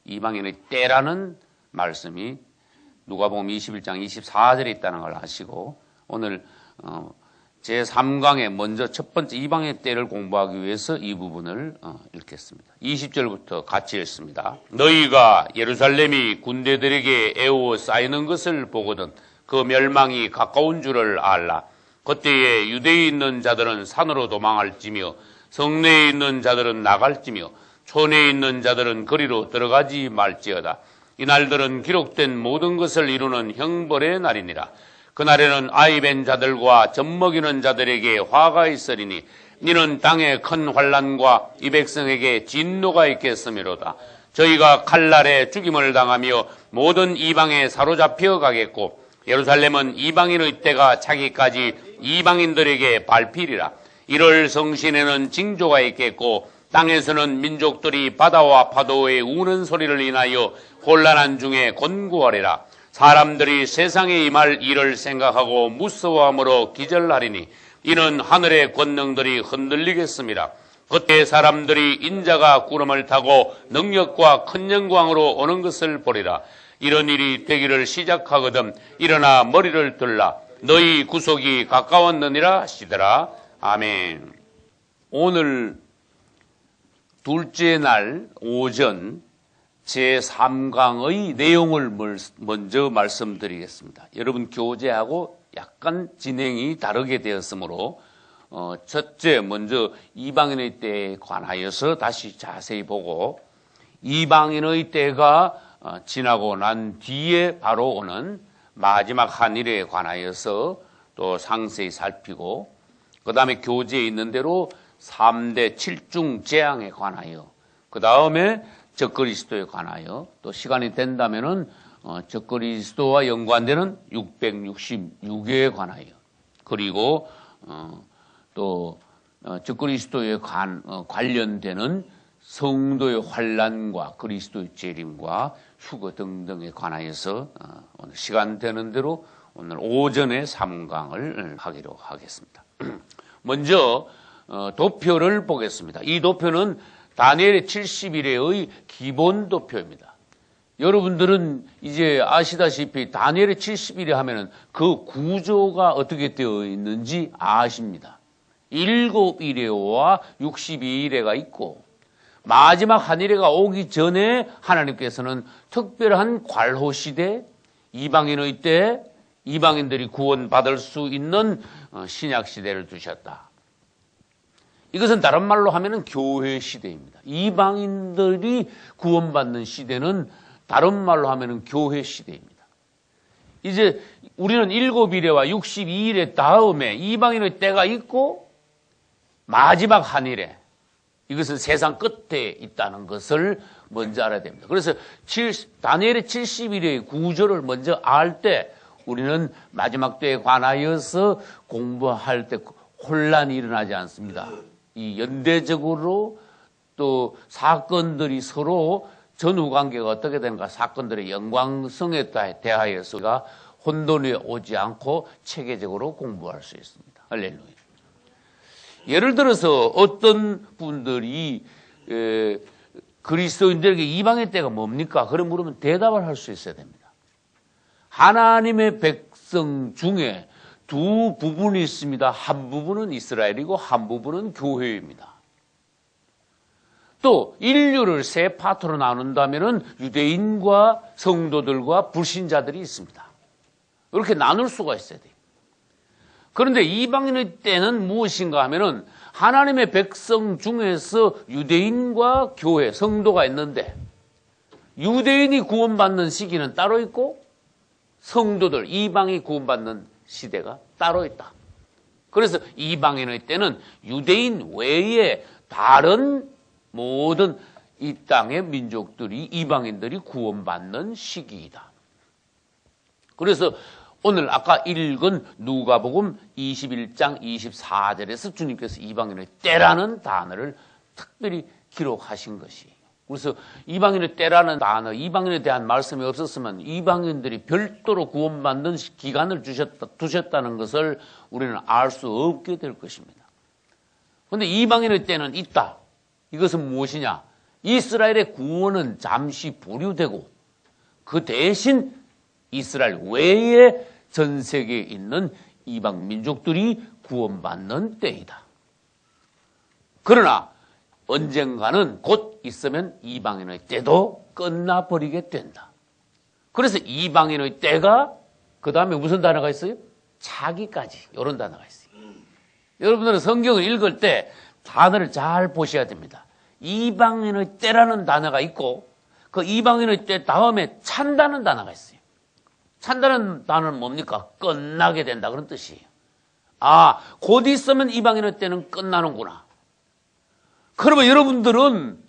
이방인의 때라는 말씀이 누가복음 21장 24절에 있다는 걸 아시고 오늘 제3강에 먼저 첫 번째 이방인의 때를 공부하기 위해서 이 부분을 읽겠습니다. 20절부터 같이 읽습니다. 너희가 예루살렘이 군대들에게 애워 쌓이는 것을 보거든 그 멸망이 가까운 줄을 알라. 그때에 유대에 있는 자들은 산으로 도망할지며 성내에 있는 자들은 나갈지며 촌에 있는 자들은 거리로 들어가지 말지어다. 이 날들은 기록된 모든 것을 이루는 형벌의 날이니라. 그날에는 아이 벤 자들과 젖먹이는 자들에게 화가 있으리니 이는 땅에 큰 환난과 이 백성에게 진노가 있겠음이로다. 저희가 칼날에 죽임을 당하며 모든 이방에 사로잡혀 가겠고 예루살렘은 이방인의 때가 차기까지 이방인들에게 밟히리라. 이럴 성신에는 징조가 있겠고 땅에서는 민족들이 바다와 파도의 우는 소리를 인하여 혼란한 중에 곤고하리라. 사람들이 세상에 임할 일을 생각하고 무서워함으로 기절하리니 이는 하늘의 권능들이 흔들리겠습니다. 그때 사람들이 인자가 구름을 타고 능력과 큰 영광으로 오는 것을 보리라. 이런 일이 되기를 시작하거든 일어나 머리를 들라. 너희 구속이 가까웠느니라 하시더라. 아멘. 오늘 둘째 날 오전 제3강의 내용을 먼저 말씀드리겠습니다. 여러분 교재하고 약간 진행이 다르게 되었으므로 첫째 먼저 이방인의 때에 관하여서 다시 자세히 보고 이방인의 때가 지나고 난 뒤에 바로 오는 마지막 한일에 관하여서 또 상세히 살피고 그 다음에 교재에 있는 대로 3대 7중 재앙에 관하여 그 다음에 적그리스도에 관하여 또 시간이 된다면은 적그리스도와 연관되는 666회에 관하여 그리고 또 적그리스도에 관련되는 성도의 환난과 그리스도의 재림과 휴거 등등에 관하여서 오늘 시간 되는 대로 오늘 오전에 3강을 하기로 하겠습니다. 먼저 도표를 보겠습니다. 이 도표는 다니엘의 70일의 기본 도표입니다. 여러분들은 이제 아시다시피 다니엘의 70일에 하면은 그 구조가 어떻게 되어 있는지 아십니다. 7일에와 62일에가 있고 마지막 한일에가 오기 전에 하나님께서는 특별한 관호 시대, 이방인의 때, 이방인들이 구원받을 수 있는 신약 시대를 두셨다. 이것은 다른 말로 하면은 교회 시대입니다. 이방인들이 구원받는 시대는 다른 말로 하면은 교회 시대입니다. 이제 우리는 7일에와 62일에 다음에 이방인의 때가 있고 마지막 한일에 이것은 세상 끝에 있다는 것을 먼저 알아야 됩니다. 그래서 다니엘의 70일의 구조를 먼저 알 때 우리는 마지막 때에 관하여서 공부할 때 혼란이 일어나지 않습니다. 이 연대적으로 또 사건들이 서로 전후 관계가 어떻게 되는가 사건들의 연관성에 대하여서가 혼돈이 오지 않고 체계적으로 공부할 수 있습니다. 할렐루야. 예를 들어서 어떤 분들이 그리스도인들에게 이방의 때가 뭡니까? 그런 물으면 대답을 할 수 있어야 됩니다. 하나님의 백성 중에 두 부분이 있습니다. 한 부분은 이스라엘이고 한 부분은 교회입니다. 또 인류를 세 파트로 나눈다면 유대인과 성도들과 불신자들이 있습니다. 이렇게 나눌 수가 있어야 돼요. 그런데 이방인의 때는 무엇인가 하면은 하나님의 백성 중에서 유대인과 교회, 성도가 있는데 유대인이 구원받는 시기는 따로 있고 성도들, 이방이 구원받는 시대가 따로 있다. 그래서 이방인의 때는 유대인 외에 다른 모든 이 땅의 민족들이 이방인들이 구원받는 시기이다. 그래서 오늘 아까 읽은 누가복음 21장 24절에서 주님께서 이방인의 때라는 단어를 특별히 기록하신 것이. 그래서 이방인의 때라는 단어, 이방인에 대한 말씀이 없었으면 이방인들이 별도로 구원받는 기간을 두셨다는 것을 우리는 알 수 없게 될 것입니다. 그런데 이방인의 때는 있다. 이것은 무엇이냐? 이스라엘의 구원은 잠시 보류되고 그 대신 이스라엘 외에 전 세계에 있는 이방 민족들이 구원받는 때이다. 그러나 언젠가는 곧 있으면 이방인의 때도 끝나버리게 된다. 그래서 이방인의 때가 그 다음에 무슨 단어가 있어요? 차기까지 이런 단어가 있어요. 여러분들은 성경을 읽을 때 단어를 잘 보셔야 됩니다. 이방인의 때라는 단어가 있고 그 이방인의 때 다음에 찬다는 단어가 있어요. 찬다는 단어는 뭡니까? 끝나게 된다 그런 뜻이에요. 아, 곧 있으면 이방인의 때는 끝나는구나. 그러면 여러분들은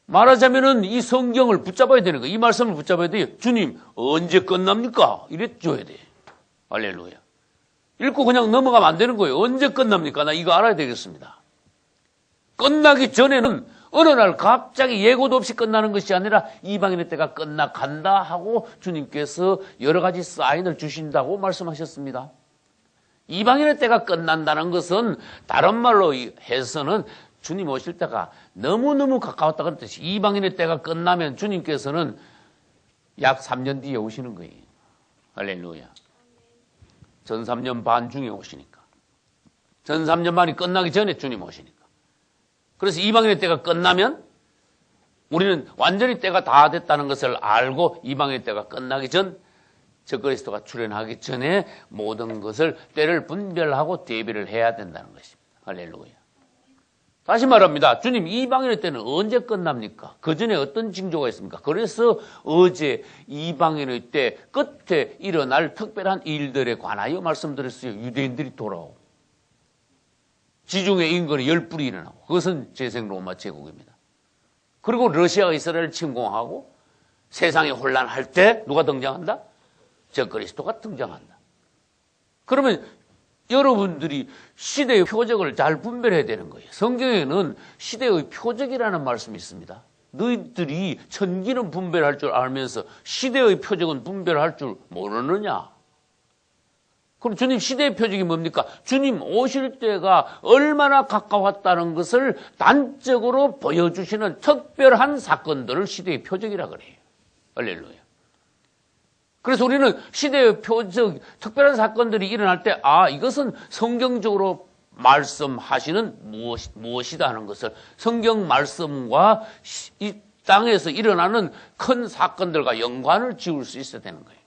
말하자면은 이 성경을 붙잡아야 되는 거예요. 이 말씀을 붙잡아야 돼요. 주님, 언제 끝납니까? 이랬줘야 돼. 할렐루야. 읽고 그냥 넘어가면 안 되는 거예요. 언제 끝납니까? 나 이거 알아야 되겠습니다. 끝나기 전에는 어느 날 갑자기 예고도 없이 끝나는 것이 아니라 이방인의 때가 끝나간다 하고 주님께서 여러 가지 사인을 주신다고 말씀하셨습니다. 이방인의 때가 끝난다는 것은 다른 말로 해서는 주님 오실 때가 너무너무 가까웠다 그런 뜻이. 이방인의 때가 끝나면 주님께서는 약 3년 뒤에 오시는 거예요. 할렐루야. 전 3년 반 중에 오시니까. 전 3년 반이 끝나기 전에 주님 오시니까. 그래서 이방인의 때가 끝나면 우리는 완전히 때가 다 됐다는 것을 알고 이방인의 때가 끝나기 전 적그리스도가 출현하기 전에 모든 것을 때를 분별하고 대비를 해야 된다는 것입니다. 할렐루야. 다시 말합니다. 주님, 이방인의 때는 언제 끝납니까? 그 전에 어떤 징조가 있습니까? 그래서 어제 이방인의 때 끝에 일어날 특별한 일들에 관하여 말씀드렸어요. 유대인들이 돌아오고 지중해 인근에 열불이 일어나고 그것은 재생 로마 제국입니다. 그리고 러시아가 이스라엘을 침공하고 세상이 혼란할 때 누가 등장한다? 적그리스도가 등장한다. 그러면 여러분들이 시대의 표적을 잘 분별해야 되는 거예요. 성경에는 시대의 표적이라는 말씀이 있습니다. 너희들이 천기는 분별할 줄 알면서 시대의 표적은 분별할 줄 모르느냐? 그럼 주님 시대의 표적이 뭡니까? 주님 오실 때가 얼마나 가까웠다는 것을 단적으로 보여주시는 특별한 사건들을 시대의 표적이라 그래요. 할렐루야. 그래서 우리는 시대의 표적, 특별한 사건들이 일어날 때, 아, 이것은 성경적으로 말씀하시는 무엇이다 하는 것을 성경 말씀과 이 땅에서 일어나는 큰 사건들과 연관을 지을 수 있어야 되는 거예요.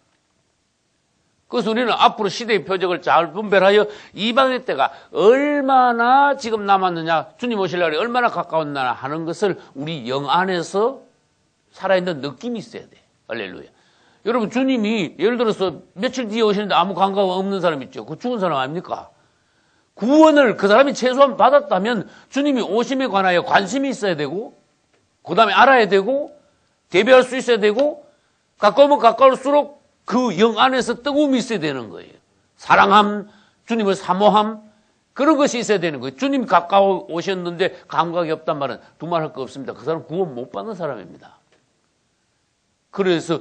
그래서 우리는 앞으로 시대의 표적을 잘 분별하여 이방의 때가 얼마나 지금 남았느냐, 주님 오실 날이 얼마나 가까웠나 하는 것을 우리 영 안에서 살아있는 느낌이 있어야 돼. 할렐루야. 여러분, 주님이 예를 들어서 며칠 뒤에 오시는데 아무 감각 없는 사람 있죠. 그 죽은 사람 아닙니까? 구원을 그 사람이 최소한 받았다면 주님이 오심에 관하여 관심이 있어야 되고, 그 다음에 알아야 되고, 대비할 수 있어야 되고, 가까우면 가까울수록 그 영 안에서 뜨거움이 있어야 되는 거예요. 사랑함, 주님을 사모함, 그런 것이 있어야 되는 거예요. 주님 가까워 오셨는데 감각이 없단 말은 두말할 거 없습니다. 그 사람 구원 못 받는 사람입니다. 그래서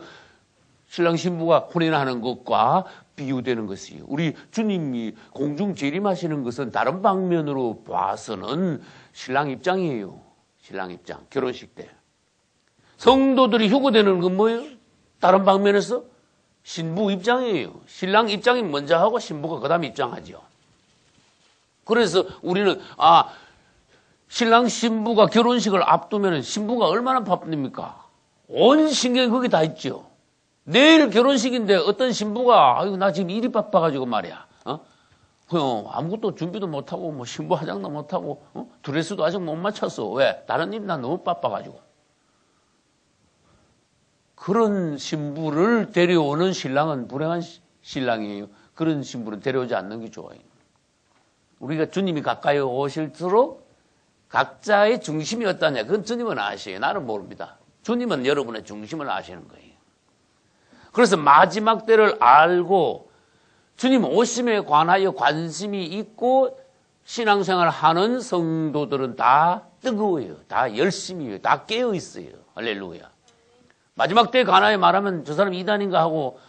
신랑 신부가 혼인하는 것과 비유되는 것이에요. 우리 주님이 공중 재림하시는 것은 다른 방면으로 봐서는 신랑 입장이에요. 신랑 입장, 결혼식 때. 성도들이 휴거되는 건 뭐예요? 다른 방면에서 신부 입장이에요. 신랑 입장이 먼저 하고 신부가 그 다음에 입장하죠. 그래서 우리는 신랑 신부가 결혼식을 앞두면 신부가 얼마나 바쁩니까? 온 신경이 거기 다 있죠. 내일 결혼식인데 어떤 신부가 아이고 나 지금 일이 바빠가지고 말이야. 아무것도 준비도 못하고 뭐 신부 화장도 못하고 드레스도 아직 못 맞췄어. 왜? 다른 일이 나 너무 바빠가지고. 그런 신부를 데려오는 신랑은 불행한 신랑이에요. 그런 신부는 데려오지 않는 게 좋아요. 우리가 주님이 가까이 오실수록 각자의 중심이 어떠냐. 그건 주님은 아시에요. 나는 모릅니다. 주님은 여러분의 중심을 아시는 거예요. 그래서 마지막 때를 알고 주님 오심에 관하여 관심이 있고 신앙생활을 하는 성도들은 다 뜨거워요. 다 열심히 해요. 다 깨어 있어요. 할렐루야. 마지막 때에 관하여 말하면 저 사람 이단인가 하고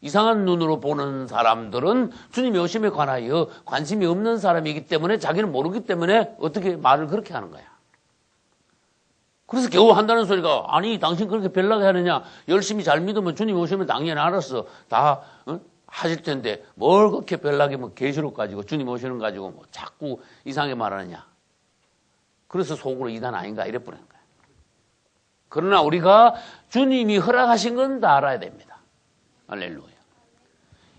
이상한 눈으로 보는 사람들은 주님의 오심에 관하여 관심이 없는 사람이기 때문에 자기는 모르기 때문에 어떻게 말을 그렇게 하는 거야. 그래서 겨우 한다는 소리가, 아니 당신 그렇게 별나게 하느냐, 열심히 잘 믿으면 주님 오시면 당연히 알았어 다 하실 텐데 뭘 그렇게 별나게 뭐 계시록 가지고 주님 오시는 거 가지고 뭐 자꾸 이상하게 말하느냐. 그래서 속으로 이단 아닌가 이래 버리는 거예요. 그러나 우리가 주님이 허락하신 건 다 알아야 됩니다. 할렐루야.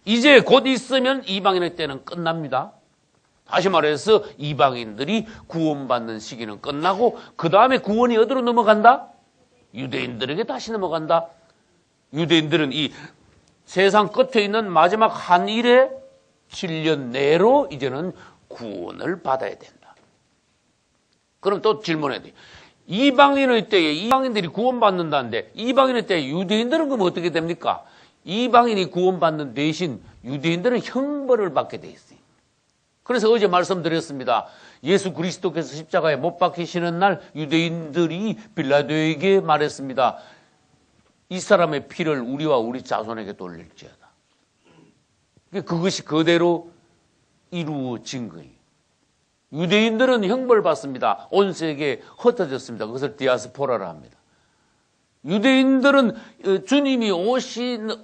이제 곧 있으면 이방인의 때는 끝납니다. 다시 말해서 이방인들이 구원받는 시기는 끝나고 그 다음에 구원이 어디로 넘어간다? 유대인들에게 다시 넘어간다. 유대인들은 이 세상 끝에 있는 마지막 한 일에 7년 내로 이제는 구원을 받아야 된다. 그럼 또 질문해야 돼. 이방인의 때에 이방인들이 구원받는다는데 이방인의 때에 유대인들은 그럼 어떻게 됩니까? 이방인이 구원받는 대신 유대인들은 형벌을 받게 돼 있어요. 그래서 어제 말씀드렸습니다. 예수 그리스도께서 십자가에 못 박히시는 날 유대인들이 빌라도에게 말했습니다. 이 사람의 피를 우리와 우리 자손에게 돌릴지어다. 그것이 그대로 이루어진 거예요. 유대인들은 형벌을 받습니다. 온 세계에 흩어졌습니다. 그것을 디아스포라라 합니다. 유대인들은 주님이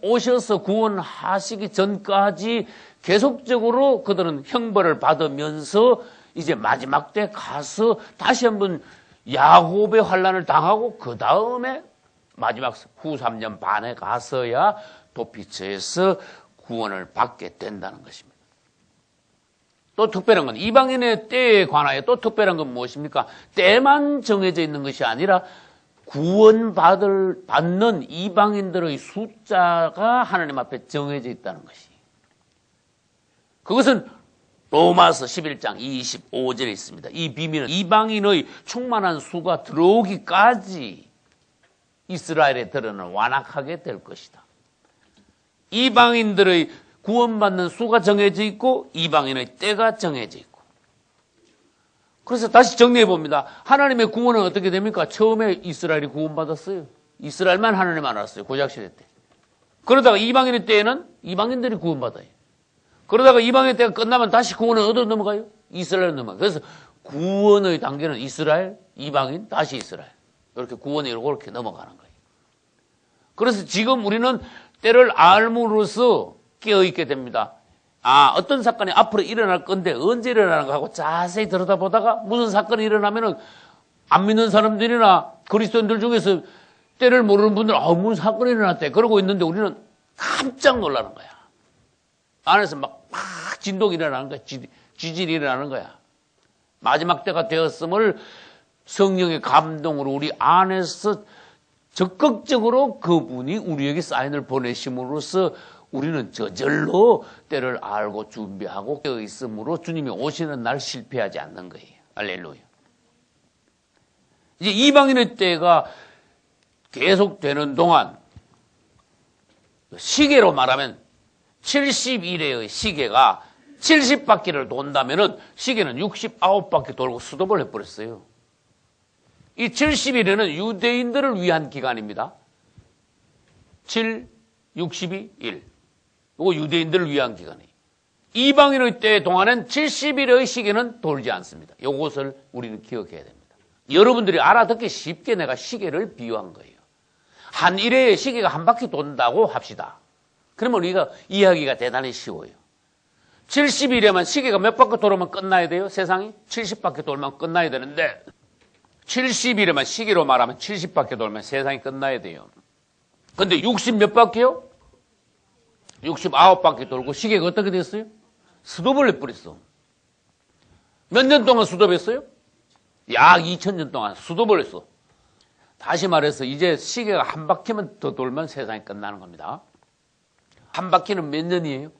오셔서 구원하시기 전까지 계속적으로 그들은 형벌을 받으면서 이제 마지막 때 가서 다시 한번 야곱의 환난을 당하고 그 다음에 마지막 후 3년 반에 가서야 도피처에서 구원을 받게 된다는 것입니다. 또 특별한 건 이방인의 때에 관하여 또 특별한 건 무엇입니까? 때만 정해져 있는 것이 아니라 받는 이방인들의 숫자가 하나님 앞에 정해져 있다는 것이. 그것은 로마서 11장 25절에 있습니다. 이 비밀은 이방인의 충만한 수가 들어오기까지 이스라엘의 들어는 완악하게 될 것이다. 이방인들의 구원받는 수가 정해져 있고 이방인의 때가 정해져 있고. 그래서 다시 정리해 봅니다. 하나님의 구원은 어떻게 됩니까? 처음에 이스라엘이 구원받았어요. 이스라엘만 하나님 알았어요. 구약시대 때. 그러다가 이방인의 때에는 이방인들이 구원받아요. 그러다가 이방인의 때가 끝나면 다시 구원은 어디로 넘어가요? 이스라엘로 넘어가요. 그래서 구원의 단계는 이스라엘, 이방인, 다시 이스라엘. 이렇게 구원이 이렇게 넘어가는 거예요. 그래서 지금 우리는 때를 알므로써 깨어있게 됩니다. 어떤 사건이 앞으로 일어날 건데 언제 일어나는 거 하고 자세히 들여다보다가 무슨 사건이 일어나면은 안 믿는 사람들이나 그리스도인들 중에서 때를 모르는 분들 무슨 사건이 일어났대 그러고 있는데 우리는 깜짝 놀라는 거야. 안에서 막 진동이 일어나는 거야. 지진이 일어나는 거야. 마지막 때가 되었음을 성령의 감동으로 우리 안에서 적극적으로 그분이 우리에게 사인을 보내심으로써 우리는 저절로 때를 알고 준비하고 깨어 있으므로 주님이 오시는 날 실패하지 않는 거예요. 할렐루야. 이제 이방인의 때가 계속되는 동안 시계로 말하면 70일의 시계가 70바퀴를 돈다면은 시계는 69바퀴 돌고 스톱을 해버렸어요. 이 70일에는 유대인들을 위한 기간입니다. 7, 62, 1. 이거 유대인들을 위한 기간이에요. 이방인의 때 동안엔 70일의 시계는 돌지 않습니다. 이것을 우리는 기억해야 됩니다. 여러분들이 알아듣기 쉽게 내가 시계를 비유한 거예요. 한 일에 시계가 한 바퀴 돈다고 합시다. 그러면 우리가 이해하기가 대단히 쉬워요. 70일에만 시계가 몇 바퀴 돌으면 끝나야 돼요? 세상이? 70바퀴 돌면 끝나야 되는데 70일에만 시계로 말하면 70바퀴 돌면 세상이 끝나야 돼요. 근데 60 몇 바퀴요? 69바퀴 돌고 시계가 어떻게 됐어요? 스톱을 해버렸어. 몇 년 동안 스톱했어요? 약 2000년 동안 스톱을 했어. 다시 말해서 이제 시계가 한 바퀴만 더 돌면 세상이 끝나는 겁니다. 한 바퀴는 몇 년이에요?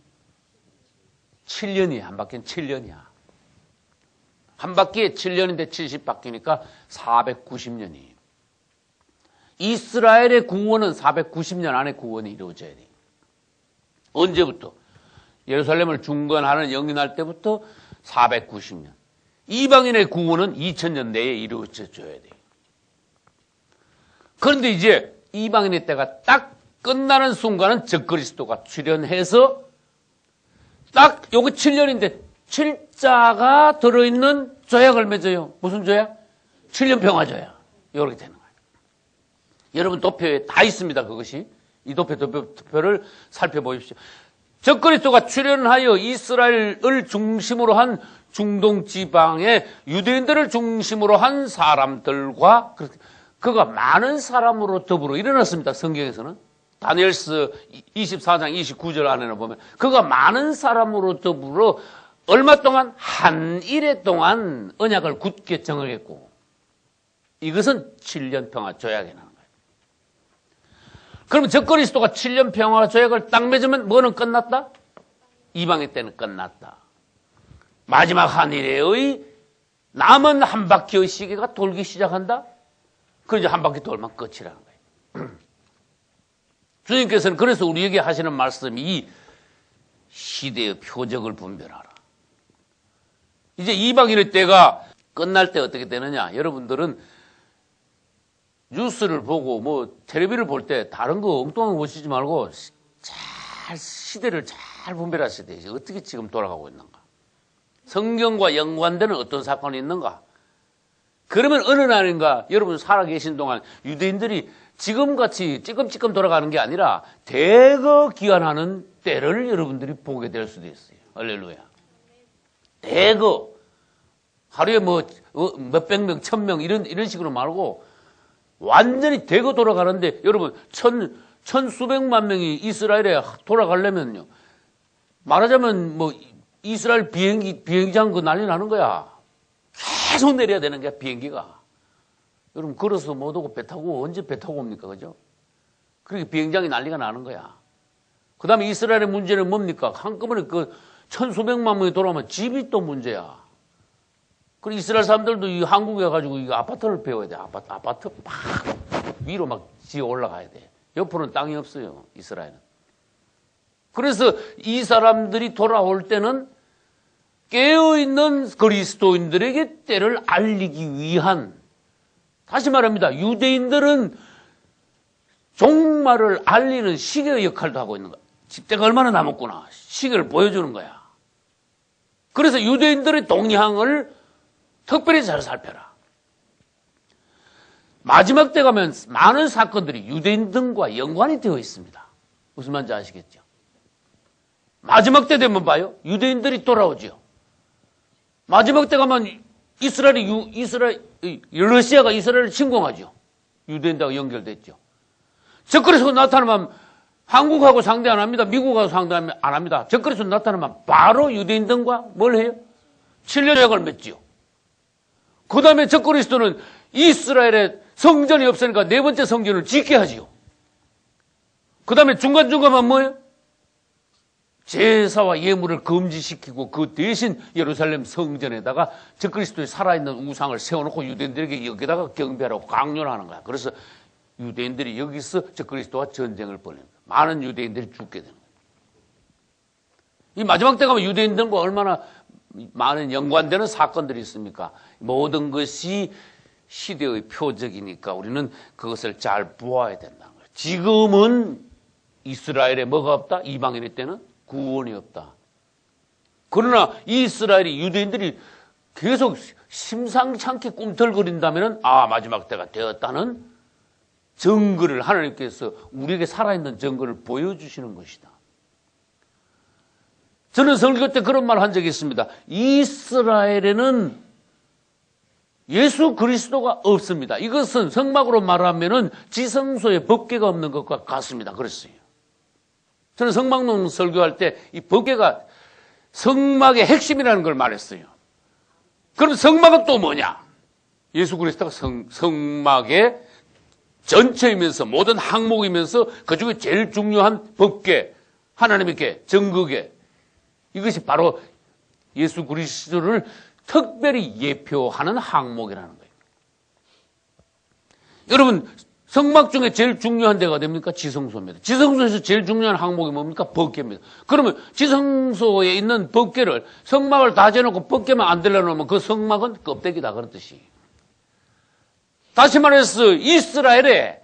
7년이에요. 한 바퀴는 7년이야. 한 바퀴에 7년인데 70바퀴니까 490년이에요. 이스라엘의 구원은 490년 안에 구원이 이루어져야 돼요. 언제부터? 예루살렘을 중건하는 영인할 때부터 490년. 이방인의 구원은 2000년 내에 이루어져야 돼요. 그런데 이제 이방인의 때가 딱 끝나는 순간은 적그리스도가 출현해서 딱 요거 7년인데 7자가 들어있는 조약을 맺어요. 무슨 조약? 7년 평화조약. 이렇게 되는 거예요. 여러분 도표에 다 있습니다. 그것이. 이 도표를 살펴보십시오. 적그리스도가 출현하여 이스라엘을 중심으로 한 중동 지방의 유대인들을 중심으로 한 사람들과 그가 많은 사람으로 더불어 일어났습니다. 성경에서는. 다니엘서 24장 29절 안에는 보면 그가 많은 사람으로 더불어 얼마 동안 한 일해 동안 언약을 굳게 정하겠고 이것은 7년 평화 조약에 나는 거예요. 그러면 적그리스도가 7년 평화 조약을 딱 맺으면 뭐는 끝났다? 이방의 때는 끝났다. 마지막 한 일의 남은 한 바퀴의 시계가 돌기 시작한다? 그럼 이제 한 바퀴 돌면 끝이라는 거예요. 주님께서는 그래서 우리에게 하시는 말씀이 이 시대의 표적을 분별하라. 이제 이방인의 때가 끝날 때 어떻게 되느냐? 여러분들은 뉴스를 보고 뭐 텔레비를 볼 때 다른 거 엉뚱한 거 보시지 말고 잘 시대를 잘 분별하셔야 돼요. 어떻게 지금 돌아가고 있는가? 성경과 연관되는 어떤 사건이 있는가? 그러면 어느 날인가 여러분 살아계신 동안 유대인들이 지금같이 찌끔찌끔 돌아가는 게 아니라 대거 기한하는 때를 여러분들이 보게 될 수도 있어요. 할렐루야. 대거 하루에 뭐 몇백 명, 1000명 이런 식으로 말고 완전히 대거 돌아가는데 여러분 천수백만 명이 이스라엘에 돌아가려면요. 말하자면 뭐 이스라엘 비행장 그 난리 나는 거야. 계속 내려야 되는 거야, 비행기가. 여러분, 걸어서 못 오고 배 타고, 언제 배 타고 옵니까? 그죠? 그렇게 비행장이 난리가 나는 거야. 그 다음에 이스라엘의 문제는 뭡니까? 한꺼번에 그 천수백만 명이 돌아오면 집이 또 문제야. 그리고 이스라엘 사람들도 이 한국에 가지고 이 아파트를 배워야 돼. 아파트 막 위로 막 지어 올라가야 돼. 옆으로는 땅이 없어요, 이스라엘은. 그래서 이 사람들이 돌아올 때는 깨어있는 그리스도인들에게 때를 알리기 위한, 다시 말합니다. 유대인들은 종말을 알리는 시계의 역할도 하고 있는 거야. 집대가 얼마나 남았구나. 시계를 보여주는 거야. 그래서 유대인들의 동향을 특별히 잘 살펴라. 마지막 때 가면 많은 사건들이 유대인들과 연관이 되어 있습니다. 무슨 말인지 아시겠죠? 마지막 때 되면 봐요. 유대인들이 돌아오죠. 마지막 때 가면 러시아가 이스라엘을 침공하죠. 유대인들하고 연결됐죠. 적그리스도 나타나면 한국하고 상대 안 합니다. 미국하고 상대 안 합니다. 적그리스도 나타나면 바로 유대인들과 뭘 해요? 7년 약을 맺지요. 그 다음에 적그리스도는 이스라엘에 성전이 없으니까 네 번째 성전을 짓게 하지요. 그 다음에 중간중간만 뭐예요? 제사와 예물을 금지시키고 그 대신 예루살렘 성전에다가 적그리스도의 살아있는 우상을 세워놓고 유대인들에게 여기다가 경배하라고 강요를 하는 거야. 그래서 유대인들이 여기서 적그리스도와 전쟁을 벌이는 거야. 많은 유대인들이 죽게 되는 거야. 이 마지막 때 가면 유대인들과 얼마나 많은 연관되는 사건들이 있습니까? 모든 것이 시대의 표적이니까 우리는 그것을 잘 보아야 된다는 거예요. 지금은 이스라엘에 뭐가 없다? 이방인의 때는 구원이 없다. 그러나 이스라엘이 유대인들이 계속 심상찮게 꿈틀거린다면 마지막 때가 되었다는 증거를 하나님께서 우리에게 살아있는 증거를 보여주시는 것이다. 저는 설교 때 그런 말 한 적이 있습니다. 이스라엘에는 예수 그리스도가 없습니다. 이것은 성막으로 말하면 지성소에 법궤가 없는 것과 같습니다. 그랬어요. 저는 성막론 설교할 때 이 법궤가 성막의 핵심이라는 걸 말했어요. 그럼 성막은 또 뭐냐? 예수 그리스도가 성막의 전체이면서 모든 항목이면서 그중에 제일 중요한 법궤, 하나님께 증거궤, 이것이 바로 예수 그리스도를 특별히 예표하는 항목이라는 거예요. 여러분, 성막 중에 제일 중요한 데가 됩니까? 지성소입니다. 지성소에서 제일 중요한 항목이 뭡니까? 법궤입니다. 그러면 지성소에 있는 법궤를 성막을 다 재놓고 법궤만 안 들려놓으면 그 성막은 껍데기다 그런 뜻이. 다시 말해서 이스라엘에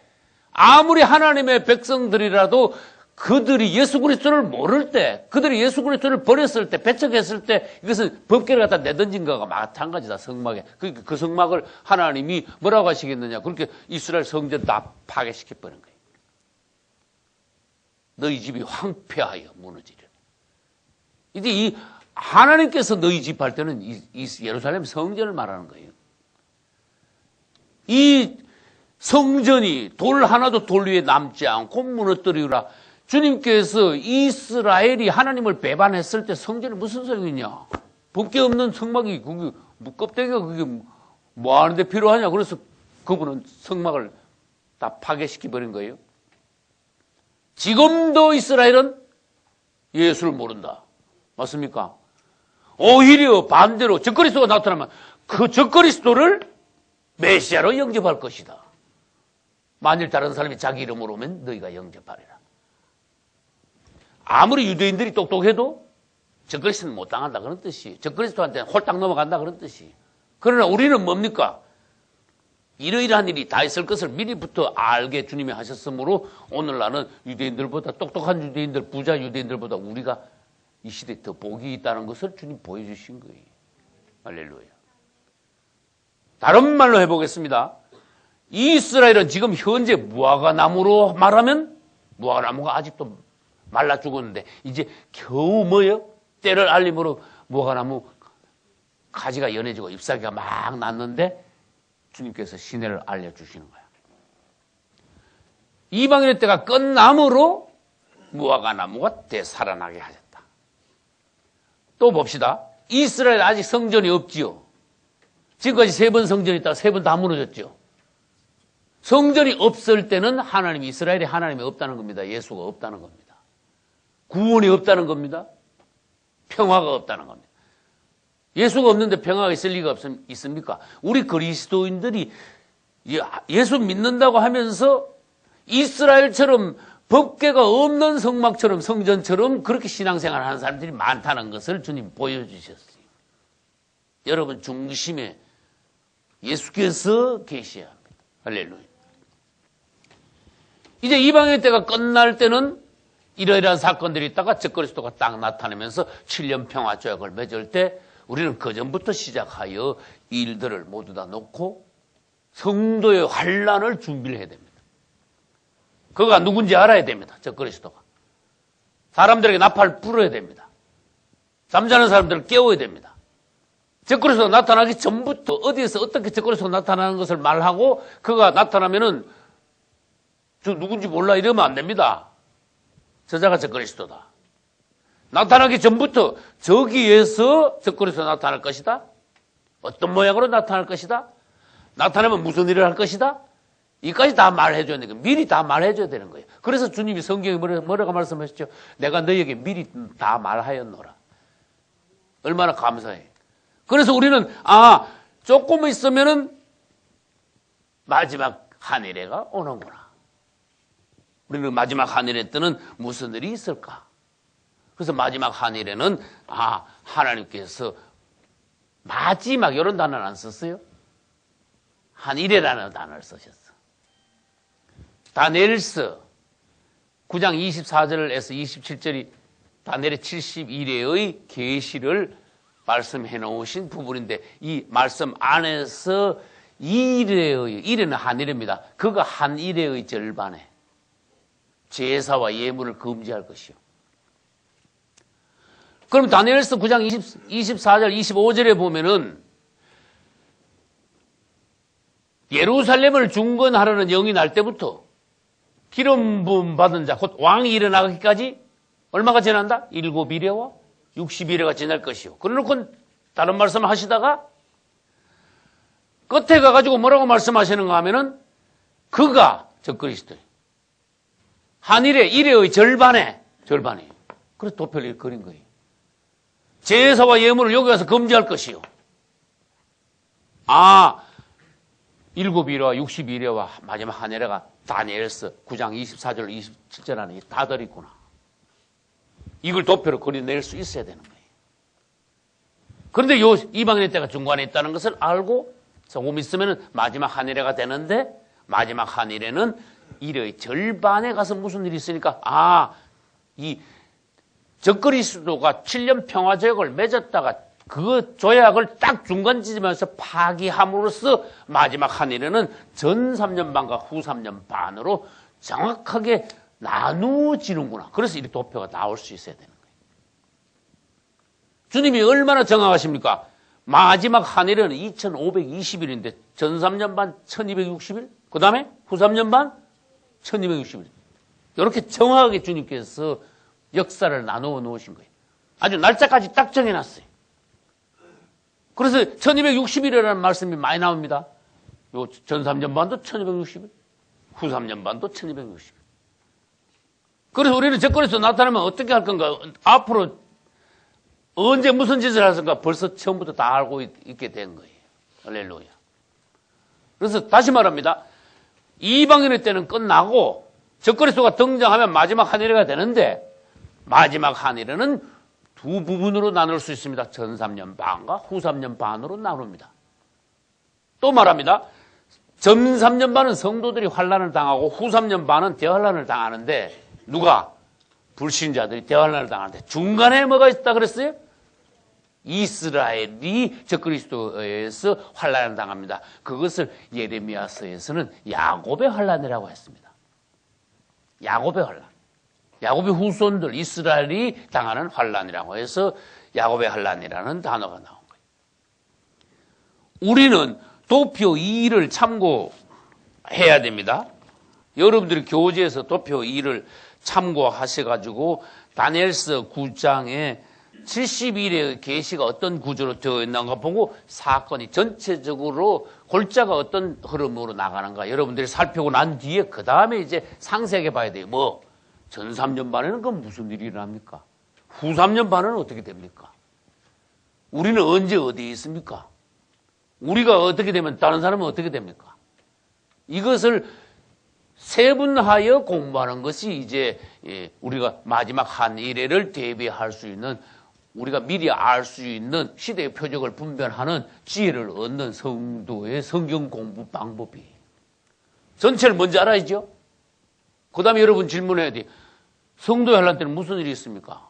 아무리 하나님의 백성들이라도 그들이 예수 그리스도를 모를 때, 그들이 예수 그리스도를 버렸을 때, 배척했을 때 이것은 법궤를 갖다 내던진 거가 마찬가지다. 성막에. 그 성막을 하나님이 뭐라고 하시겠느냐. 그렇게 이스라엘 성전 다 파괴시켜버린 거예요. 너희 집이 황폐하여 무너지려. 이제 이 하나님께서 너희 집 할 때는 이 예루살렘 성전을 말하는 거예요. 이 성전이 돌 하나도 돌 위에 남지 않고 무너뜨리라. 주님께서 이스라엘이 하나님을 배반했을 때 성전이 무슨 소용이냐? 법궤 없는 성막이 그게 껍데기가 그게 뭐 하는데 필요하냐? 그래서 그분은 성막을 다 파괴시켜 버린 거예요. 지금도 이스라엘은 예수를 모른다. 맞습니까? 오히려 반대로 적그리스도가 나타나면 그 적그리스도를 메시아로 영접할 것이다. 만일 다른 사람이 자기 이름으로 오면 너희가 영접하리라. 아무리 유대인들이 똑똑해도 적그리스도는 못 당한다 그런 뜻이에요. 적그리스도한테는 홀딱 넘어간다 그런 뜻이에요. 그러나 우리는 뭡니까? 이러이러한 일이 다 있을 것을 미리부터 알게 주님이 하셨으므로 오늘날은 유대인들보다 똑똑한 유대인들, 부자 유대인들보다 우리가 이 시대에 더 복이 있다는 것을 주님 보여주신 거예요. 할렐루야. 다른 말로 해보겠습니다. 이스라엘은 지금 현재 무화과나무로 말하면 무화과나무가 아직도 말라 죽었는데 이제 겨우 뭐예요? 때를 알림으로 무화과나무 가지가 연해지고 잎사귀가 막 났는데 주님께서 시내를 알려주시는 거야. 이방인의 때가 끝남으로 무화과나무가 되살아나게 하셨다. 또 봅시다. 이스라엘 아직 성전이 없지요. 지금까지 3번 성전이 있다가 3번 다 무너졌죠. 성전이 없을 때는 하나님이 이스라엘이 하나님이 없다는 겁니다. 예수가 없다는 겁니다. 구원이 없다는 겁니다. 평화가 없다는 겁니다. 예수가 없는데 평화가 있을 리가 있습니까? 우리 그리스도인들이 예수 믿는다고 하면서 이스라엘처럼 법궤가 없는 성막처럼 성전처럼 그렇게 신앙생활을 하는 사람들이 많다는 것을 주님 보여주셨어요. 여러분 중심에 예수께서 계셔야 합니다. 할렐루야. 이제 이방의 때가 끝날 때는 이러이러한 사건들이 있다가 적그리스도가 딱 나타나면서 7년 평화 조약을 맺을 때 우리는 그전부터 시작하여 이 일들을 모두 다 놓고 성도의 환란을 준비를 해야 됩니다. 그가 누군지 알아야 됩니다. 적그리스도가. 사람들에게 나팔을 불어야 됩니다. 잠자는 사람들을 깨워야 됩니다. 적그리스도가 나타나기 전부터 어디에서 어떻게 적그리스도가 나타나는 것을 말하고 그가 나타나면은 저 누군지 몰라 이러면 안 됩니다. 저자가 적그리스도다. 나타나기 전부터 저기에서 적그리스도가 나타날 것이다. 어떤 모양으로 나타날 것이다. 나타나면 무슨 일을 할 것이다. 이까지 다 말해줘야 되는 거예요. 미리 다 말해줘야 되는 거예요. 그래서 주님이 성경에 뭐라고 말씀하셨죠? 내가 너희에게 미리 다 말하였노라. 얼마나 감사해. 그래서 우리는 조금 있으면은 마지막 한일회가 오는구나. 우리는 마지막 한일회 때는 무슨 일이 있을까? 그래서 마지막 한일회는 하나님께서 마지막 이런 단어는 안 썼어요. 한일회라는 단어를 쓰셨어. 다니엘서 9장 24절에서 27절이 다니엘의 71회의 계시를 말씀해 놓으신 부분인데 이 말씀 안에서 일회는 한일회입니다. 그가 한일회의 절반에 제사와 예물을 금지할 것이요. 그럼 다니엘서 9장 24절 25절에 보면은 예루살렘을 중건하려는 영이 날 때부터 기름 부음 받은 자, 곧 왕이 일어나기까지 얼마가 지난다? 7일에와 60일에가 지날 것이요. 그러놓고 다른 말씀 하시다가 끝에 가가지고 뭐라고 말씀하시는가 하면은 그가 적그리스도 한일의 일회의 절반이에요. 그래서 도표를 그린 거예요. 제사와 예물을 여기 가서 금지할 것이요. 7일과 60일에와 마지막 한일회가 다니엘서 9장 24절 27절 안에 다 들어있구나. 이걸 도표로 그려낼 수 있어야 되는 거예요. 그런데 이방인의 때가 중간에 있다는 것을 알고 조금 있으면 마지막 한일회가 되는데 마지막 한일회는 일의 절반에 가서 무슨 일이 있으니까 이 적그리스도가 7년 평화조약을 맺었다가 그 조약을 딱 중간 지점에서 파기함으로써 마지막 한 일에는 전 3년 반과 후 3년 반으로 정확하게 나누어지는구나. 그래서 이 도표가 나올 수 있어야 되는 거예요. 주님이 얼마나 정확하십니까? 마지막 한 일은 2520일인데 전 3년 반 1260일, 그 다음에 후 3년 반 1260일. 이렇게 정확하게 주님께서 역사를 나누어 놓으신 거예요. 아주 날짜까지 딱 정해놨어요. 그래서 1260일이라는 말씀이 많이 나옵니다. 요 전 3년 반도 1260일, 후 3년 반도 1260일. 그래서 우리는 적그리스도 나타나면 어떻게 할 건가? 앞으로 언제 무슨 짓을 할 건가? 벌써 처음부터 다 알고 있게 된 거예요. 할렐루야. 그래서 다시 말합니다. 이방인의 때는 끝나고 적그리스도가 등장하면 마지막 한 일회가 되는데 마지막 한 일회는 두 부분으로 나눌 수 있습니다. 전 3년 반과 후 3년 반으로 나눕니다. 또 말합니다. 전 3년 반은 성도들이 환난을 당하고 후 3년 반은 대환난을 당하는데 누가? 불신자들이 대환난을 당하는데 중간에 뭐가 있다 그랬어요? 이스라엘이 적그리스도에서 환난을 당합니다. 그것을 예레미야서에서는 야곱의 환난이라고 했습니다. 야곱의 환난. 야곱의 후손들 이스라엘이 당하는 환난이라고 해서 야곱의 환난이라는 단어가 나온 거예요. 우리는 도표 2를 참고해야 됩니다. 여러분들이 교재에서 도표 2를 참고하셔가지고 다니엘서 9장에 70일의 계시가 어떤 구조로 되어 있는가 보고 사건이 전체적으로 골자가 어떤 흐름으로 나가는가 여러분들이 살펴보고 난 뒤에 그 다음에 이제 상세하게 봐야 돼요. 전 3년 반에는 그건 무슨 일이 일어납니까? 후 3년 반에는 어떻게 됩니까? 우리는 언제 어디에 있습니까? 우리가 어떻게 되면 다른 사람은 어떻게 됩니까? 이것을 세분하여 공부하는 것이 이제 우리가 마지막 한 일회를 대비할 수 있는 우리가 미리 알 수 있는 시대의 표적을 분별하는 지혜를 얻는 성도의 성경 공부 방법이에요. 전체를 먼저 알아야죠. 그 다음에 여러분 질문해야 돼요. 성도의 환난 때는 무슨 일이 있습니까?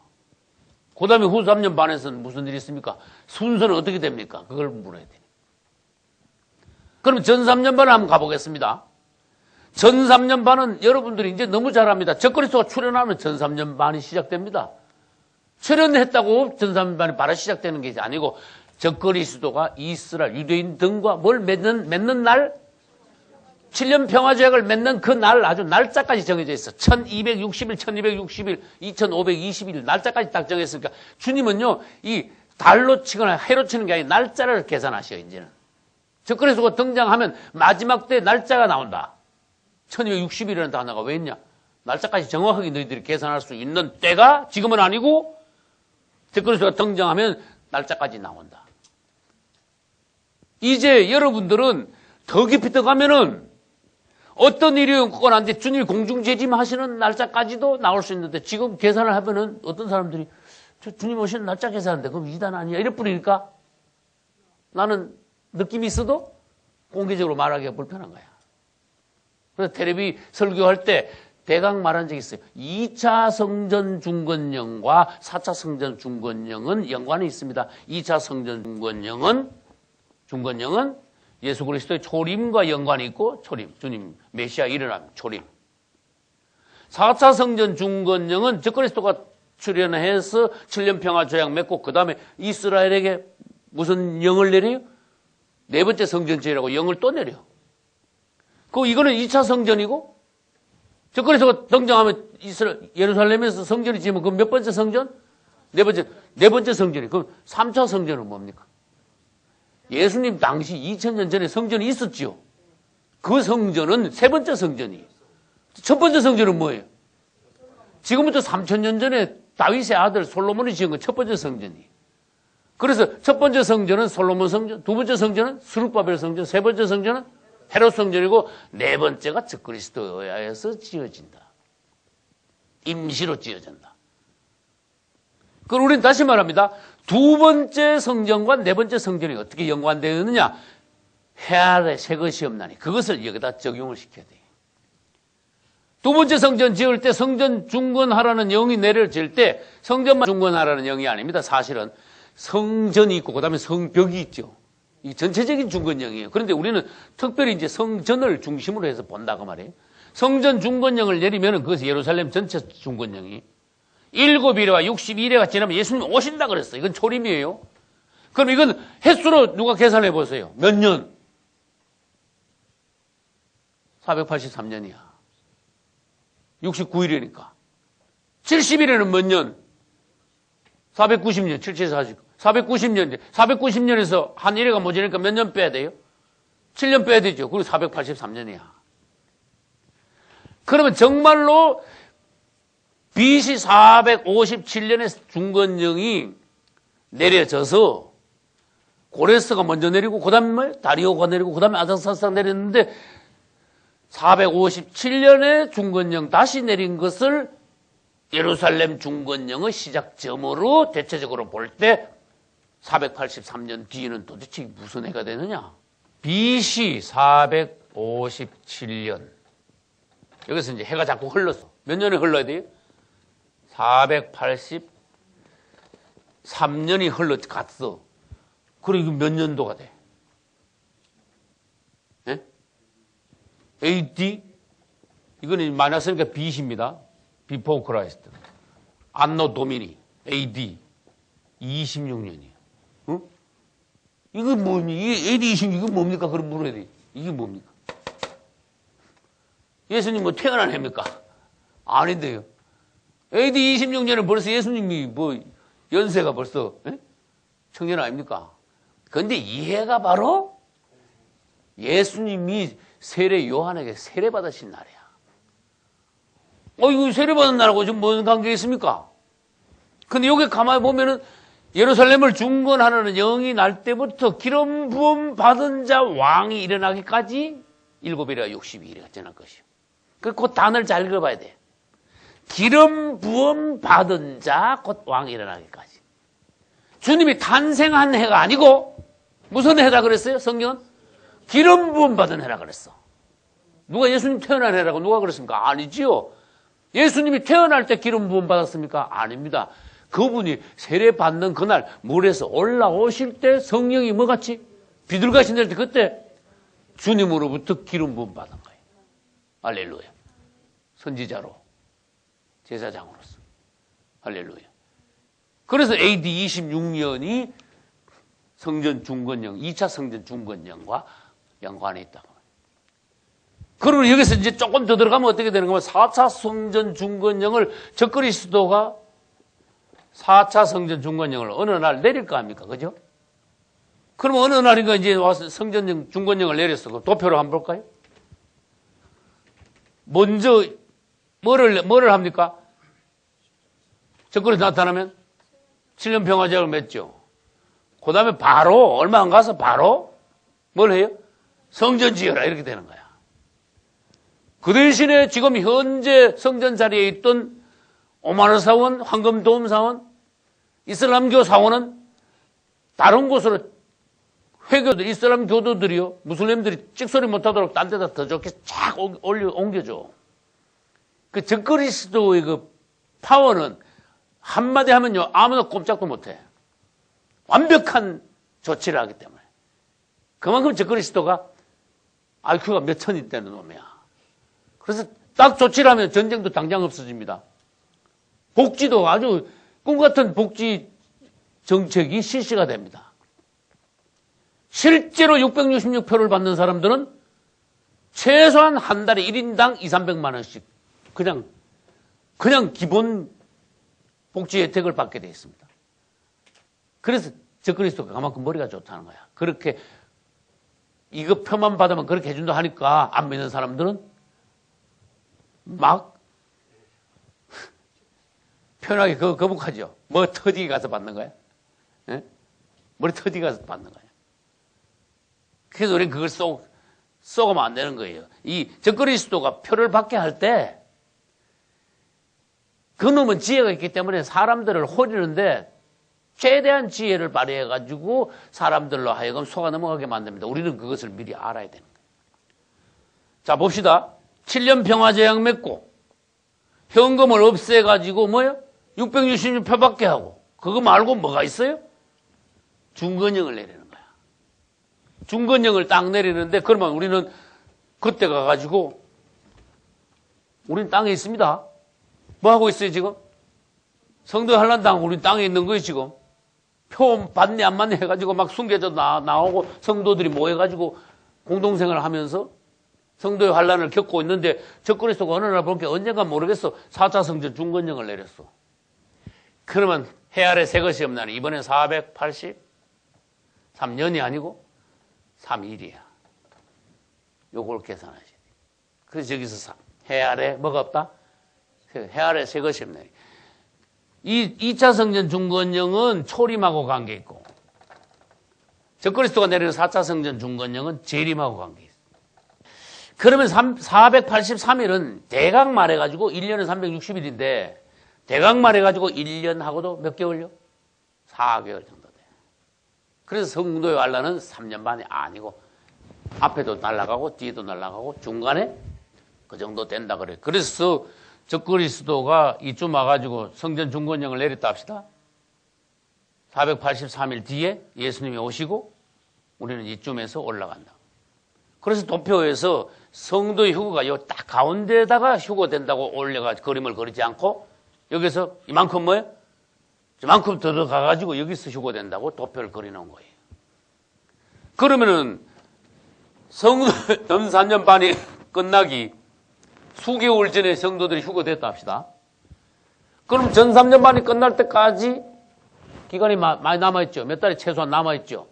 그 다음에 후 3년 반에서는 무슨 일이 있습니까? 순서는 어떻게 됩니까? 그걸 물어야 돼요. 그럼 전 3년 반을 한번 가보겠습니다. 전 3년 반은 여러분들이 이제 너무 잘 압니다. 적그리스도가 출현하면 전 3년 반이 시작됩니다. 출현했다고 전 3년 반이 바로 시작되는 게 아니고 적그리스도가 이스라엘 유대인 등과 뭘 맺는 날? 7년 평화조약을 맺는 그 날 아주 날짜까지 정해져 있어. 1260일, 1260일, 2520일 날짜까지 딱 정했으니까 주님은요 이 달로 치거나 해로 치는 게 아니라 날짜를 계산하셔. 이제는 적그리스도가 등장하면 마지막 때 날짜가 나온다. 1260일이라는 단어가 왜 있냐? 날짜까지 정확하게 너희들이 계산할 수 있는 때가 지금은 아니고 적그리스도가 등장하면 날짜까지 나온다. 이제 여러분들은 더 깊이 들어가면은 어떤 일이 없거나 한데 주님이 공중재림하시는 날짜까지도 나올 수 있는데 지금 계산을 하면은 어떤 사람들이 주님 오시는 날짜 계산하는데 그럼 이단 아니야? 이럴 뿐이니까 나는 느낌이 있어도 공개적으로 말하기가 불편한 거야. 그래서 텔레비 설교할 때 대강 말한 적이 있어요. 2차 성전 중건령과 4차 성전 중건령은 연관이 있습니다. 2차 성전 중건령은 예수 그리스도의 초림과 연관이 있고 초림, 주님 메시아 일어나면 초림. 4차 성전 중건령은 적그리스도가 출현해서 7년 평화 조약 맺고 그 다음에 이스라엘에게 무슨 영을 내려요? 네 번째 성전제라고 영을 또 내려. 이거는 2차 성전이고 적그리스도가 등장하면 예루살렘에서 성전이 지으면 그 몇 번째 성전? 네 번째 성전이. 그럼 3차 성전은 뭡니까? 예수님 당시 2000년 전에 성전이 있었지요. 그 성전은 세 번째 성전이에요. 첫 번째 성전은 뭐예요? 지금부터 3000년 전에 다윗의 아들 솔로몬이 지은 건 첫 번째 성전이에요. 그래서 첫 번째 성전은 솔로몬 성전, 두 번째 성전은 스룹바벨 성전, 세 번째 성전은 헤롯 성전이고 네 번째가 적그리스도에 의해서 지어진다. 임시로 지어진다. 그럼 우리는 다시 말합니다. 두 번째 성전과 네 번째 성전이 어떻게 연관되어 있느냐? 해 아래 새 것이 없나니 그것을 여기다 적용을 시켜야 돼요. 두 번째 성전 지을 때 성전 중건하라는 영이 내려질 때 성전만 중건하라는 영이 아닙니다. 사실은 성전이 있고 그다음에 성벽이 있죠. 이 전체적인 중건령이에요. 그런데 우리는 특별히 이제 성전을 중심으로 해서 본다고 말이에요. 성전 중건령을 내리면은 그것이 예루살렘 전체 중건령이 7일과 62일에가 지나면 예수님 오신다 그랬어요. 이건 초림이에요. 그럼 이건 횟수로 누가 계산해 보세요. 몇 년? 483년이야. 69일이니까. 70일에는 몇 년? 490년, 77, 490년. 490년에서 한 1회가 모자니까 몇 년 빼야 돼요? 7년 빼야 되죠. 그리고 483년이야. 그러면 정말로 BC 457년에 중건령이 내려져서 고레스가 먼저 내리고 그 다음에 다리오가 내리고 그 다음에 아닥사스가 내렸는데 457년에 중건령 다시 내린 것을 예루살렘 중건령의 시작점으로 대체적으로 볼 때 483년 뒤에는 도대체 무슨 해가 되느냐? BC 457년. 여기서 이제 해가 자꾸 흘렀어. 몇 년에 흘러야 돼요? 483년이 흘러갔어. 그리고 몇 년도가 돼? 네? AD? 이거는 마이너스니까 BC입니다. Before Christ. 안노 도미니. AD. 26년이에요. 응? 이거 뭡니까? AD 26, 이거 뭡니까? 그럼 물어야 돼. 이게 뭡니까? 예수님 뭐 태어난 해입니까? 아닌데요. AD 26년에 벌써 예수님이 뭐 연세가 벌써 청년 아닙니까? 그런데 이 해가 바로 예수님이 세례 요한에게 세례받으신 날이야. 이거 세례받은 날하고 지금 무슨 관계가 있습니까? 근데 여기 가만히 보면은 예루살렘을 중건하는 영이 날 때부터 기름 부음 받은 자 왕이 일어나기까지 7일이나 62일이가 지날 것이요. 그 단어를 잘 읽어봐야 돼. 기름 부음 받은 자 곧 왕이 일어나기까지. 주님이 탄생한 해가 아니고 무슨 해라 그랬어요? 성경은 기름 부음 받은 해라 그랬어. 누가 예수님 태어난 해라고 누가 그랬습니까? 아니지요. 예수님이 태어날 때 기름 부음 받았습니까? 아닙니다. 그분이 세례 받는 그날 물에서 올라오실 때 성령이 뭐같이 비둘같이 내릴 때 그때 주님으로부터 기름 부음 받은 거예요. 할렐루야. 선지자로 제사장으로서. 할렐루야. 그래서 AD 26년이 성전 중건령, 2차 성전 중건령과 연관에 있다고. 그러면 여기서 이제 조금 더 들어가면 어떻게 되는 거면 4차 성전 중건령을 적그리스도가 4차 성전 중건령을 어느 날 내릴까 합니까? 그죠? 그러면 어느 날인가 이제 와서 성전 중건령을 내렸어. 그 도표를 한번 볼까요? 먼저 뭐를 합니까? 적그리스도 나타나면 7년 평화제를 맺죠. 그 다음에 바로 얼마 안 가서 바로 뭘 해요? 성전 지어라 이렇게 되는 거야. 그 대신에 지금 현재 성전 자리에 있던 오마르 사원, 황금 도움 사원, 이슬람교 사원은 다른 곳으로 회교들, 이슬람 교도들이요, 무슬림들이 찍소리 못하도록 딴 데다 더 좋게 쫙 옮겨줘. 그 적그리스도의 그 파워는 한마디 하면요, 아무나 꼼짝도 못해. 완벽한 조치를 하기 때문에. 그만큼 적그리스도가 IQ가 몇 천이 되는 놈이야. 그래서 딱 조치를 하면 전쟁도 당장 없어집니다. 복지도 아주 꿈같은 복지 정책이 실시가 됩니다. 실제로 666표를 받는 사람들은 최소한 한 달에 1인당 2, 300만 원씩 그냥 기본 복지 혜택을 받게 되어 있습니다. 그래서 적그리스도가 그만큼 머리가 좋다는 거야. 그렇게 이거 표만 받으면 그렇게 해준다 하니까 안 믿는 사람들은 막 편하게 거북하죠. 뭐 터지게 가서 받는 거야? 예? 머리 터지게 가서 받는 거야. 그래서 우리는 그걸 쏘가면 안 되는 거예요. 이 적그리스도가 표를 받게 할 때 그놈은 지혜가 있기 때문에 사람들을 호리는데 최대한 지혜를 발휘해가지고 사람들로 하여금 속아 넘어가게 만듭니다. 우리는 그것을 미리 알아야 되는 거예요. 자, 봅시다. 7년 평화제약 맺고 현금을 없애가지고 뭐요? 666표밖에 하고 그거 말고 뭐가 있어요? 중건형을 내리는 거야. 중건형을 딱 내리는데 그러면 우리는 그때 가가지고 우린 땅에 있습니다. 뭐 하고 있어요 지금? 성도 한란당 우린 땅에 있는 거예요 지금. 표 받네 안 받네 해가지고 막 숨겨져 나오고 성도들이 모여가지고 공동생활을 하면서 성도의 환란을 겪고 있는데 적그리스도가 어느 날 보니까 언젠가 모르겠어 4차 성전 중건형을 내렸어. 그러면 해 아래 새 것이 없나니 이번엔 483년이 아니고 3일이야. 요걸 계산하셔야 돼. 그래서 저기서 해 아래 뭐가 없다? 해 아래 새 것이 없나니. 이 2차 성전 중건형은 초림하고 관계 있고 적그리스도가 내리는 4차 성전 중건형은 재림하고 관계 있어. 그러면 483일은 대각 말해가지고 1년은 360일인데 대각 말해가지고 1년하고도 몇 개월요? 4개월 정도 돼. 그래서 성도의 환란은 3년 반이 아니고 앞에도 날아가고 뒤에도 날아가고 중간에 그 정도 된다 그래. 그래서 적그리스도가 이쯤 와가지고 성전 중건형을 내렸다 합시다. 483일 뒤에 예수님이 오시고 우리는 이쯤에서 올라간다. 그래서 도표에서 성도의 휴거가 요 딱 가운데다가 휴거된다고 올려가 그림을 그리지 않고 여기서 이만큼 뭐예요? 이만큼 들어가가지고 여기서 휴거된다고 도표를 그리는 거예요. 그러면은 성도 전 3년 반이 끝나기 수개월 전에 성도들이 휴거됐다 합시다. 그럼 전 3년 반이 끝날 때까지 기간이 많이 남아있죠. 몇 달이 최소한 남아있죠.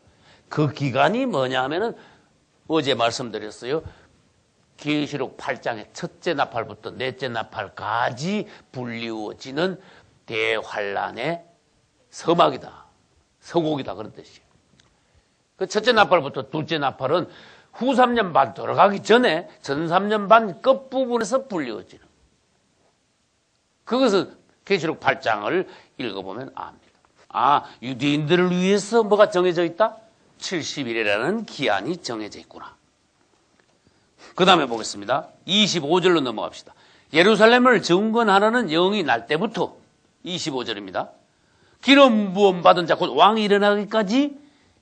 그 기간이 뭐냐 하면은 어제 말씀드렸어요. 계시록 8장의 첫째 나팔부터 넷째 나팔까지 불리워지는 대환란의 서막이다. 서곡이다. 그런 뜻이에요. 그 첫째 나팔부터 둘째 나팔은 후 3년 반 들어가기 전에 전 3년 반 끝부분에서 불리워지는. 그것은 계시록 8장을 읽어보면 압니다. 아, 유대인들을 위해서 뭐가 정해져 있다? 70일이라는 기한이 정해져 있구나. 그 다음에 보겠습니다. 25절로 넘어갑시다. 예루살렘을 정건하라는 영이 날 때부터 25절입니다. 기름 부음 받은 자 곧 왕이 일어나기까지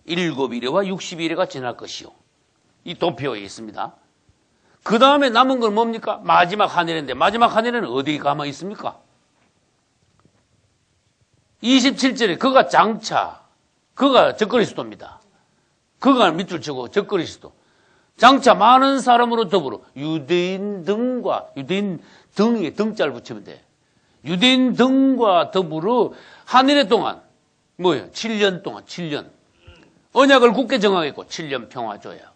7일과 60일이가 지날 것이요. 이 도표에 있습니다. 그 다음에 남은 건 뭡니까? 마지막 한일인데 마지막 한일에는 어디 가만 있습니까? 27절에 그가 장차, 그가 적그리스도입니다. 그가 밑줄 치고 적그리스도. 장차 많은 사람으로 더불어 유대인 등과, 유대인 등에 등자를 붙이면 돼. 유대인 등과 더불어 한일의 동안, 뭐예요? 7년 동안, 7년. 언약을 굳게 정하겠고, 7년 평화조약.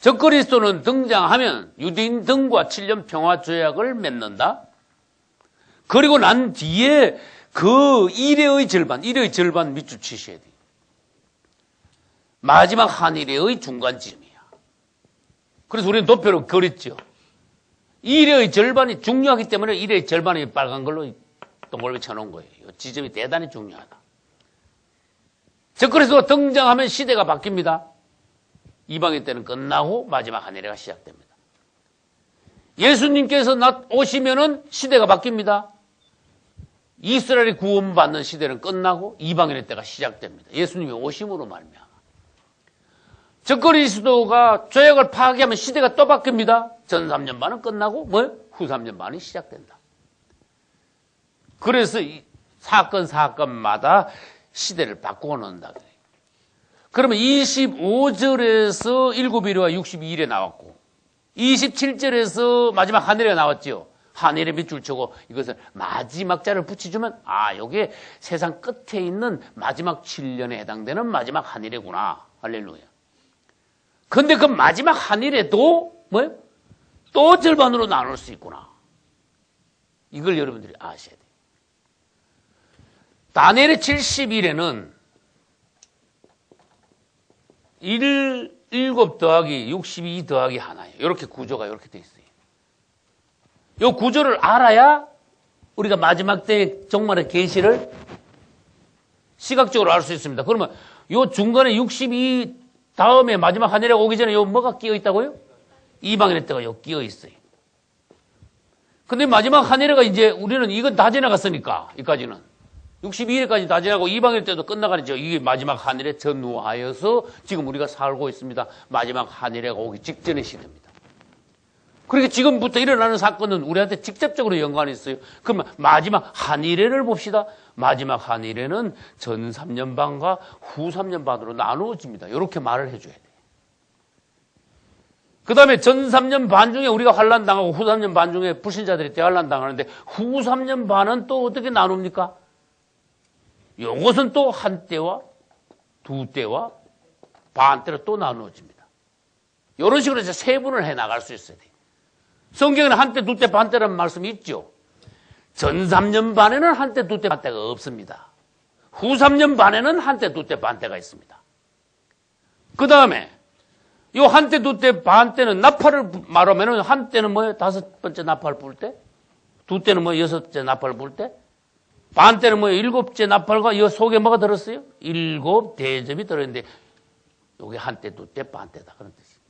적그리스도는 등장하면 유대인 등과 7년 평화조약을 맺는다. 그리고 난 뒤에 그 일의 절반 밑줄 치셔야 돼요. 마지막 한일의 중간쯤이야. 그래서 우리는 도표로 그렸죠. 일의 절반이 중요하기 때문에 일의 절반이 빨간 걸로 동그라미 쳐놓은 거예요. 이 지점이 대단히 중요하다. 적그리스도가 등장하면 시대가 바뀝니다. 이방인 때는 끝나고 마지막 한일회가 시작됩니다. 예수님께서 오시면은 시대가 바뀝니다. 이스라엘이 구원받는 시대는 끝나고 이방인의 때가 시작됩니다. 예수님이 오심으로 말미암아. 적그리스도가 조약을 파괴하면 시대가 또 바뀝니다. 전 3년 반은 끝나고 후 3년 반이 시작된다. 그래서 이 사건마다 시대를 바꾸어 놓는다. 그러면 25절에서 7일과 62일에 나왔고 27절에서 마지막 한일에 나왔죠. 한일에 밑줄 치고 이것을 마지막 자를 붙여주면 요게 세상 끝에 있는 마지막 7년에 해당되는 마지막 한일이구나. 할렐루야. 근데 그 마지막 한일에도 또 절반으로 나눌 수 있구나. 이걸 여러분들이 아셔야 돼요. 다니엘의 70일에는 7 더하기 62 더하기 하나예요. 이렇게 구조가 이렇게 돼 있어요. 이 구조를 알아야 우리가 마지막 때 종말의 계시를 시각적으로 알 수 있습니다. 그러면 요 중간에 62 다음에 마지막 한일에 오기 전에 요 뭐가 끼어 있다고요? 이방인의 때가 요 끼어 있어요. 근데 마지막 한일회가 이제 우리는 이건 다 지나갔으니까, 이까지는. 62일까지 다 지나고 이방일 때도 끝나가니까 이게 마지막 한일회 전후하여서 지금 우리가 살고 있습니다. 마지막 한일회가 오기 직전의 시대입니다. 그러니까 지금부터 일어나는 사건은 우리한테 직접적으로 연관이 있어요. 그러면 마지막 한일회를 봅시다. 마지막 한일회는 전 3년 반과 후 3년 반으로 나누어집니다. 이렇게 말을 해줘야 돼요. 그 다음에 전 3년 반 중에 우리가 환란당하고 후 3년 반 중에 불신자들이 대환란당하는데 후 3년 반은 또 어떻게 나눕니까? 이것은 또 한 때와 두 때와 반 때로 또 나누어집니다. 이런 식으로 이제 세분을 해 나갈 수 있어야 돼요. 성경에는 한때, 두때, 반때라는 말씀이 있죠. 전 3년 반에는 한때, 두때, 반때가 없습니다. 후 3년 반에는 한때, 두때, 반때가 있습니다. 그 다음에 이 한때, 두때, 반때는 나팔을 말하면은 한때는 뭐예요? 5번째 나팔 불 때, 두때는 뭐예요? 6째 나팔 불 때, 반때는 뭐예요? 7째 나팔과 이 속에 뭐가 들었어요? 7 대접이 들었는데 이게 한때, 두때, 반때다 그런 뜻이에요.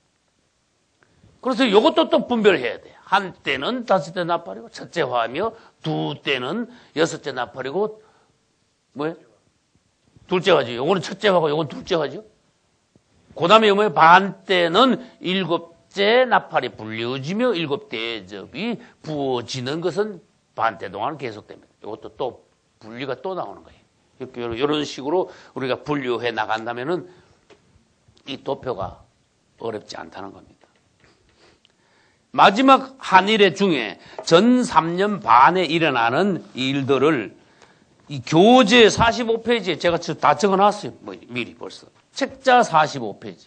그래서 이것도 또 분별해야 돼요. 한때는 5째 나팔이고 첫째 화며 두때는 6째 나팔이고 뭐예요? 둘째 화죠. 요거는 첫째 화고 요건 둘째 화죠. 그 다음에 뭐예요? 반때는 7째 나팔이 불려지며 7 대접이 부어지는 것은 반때 동안 계속됩니다. 이것도 또 분리가 또 나오는 거예요. 이런 식으로 우리가 분류해 나간다면은 이 도표가 어렵지 않다는 겁니다. 마지막 한일회 중에 전 3년 반에 일어나는 일들을 이 교재 45페이지에 제가 다 적어놨어요. 미리 벌써. 책자 45페이지.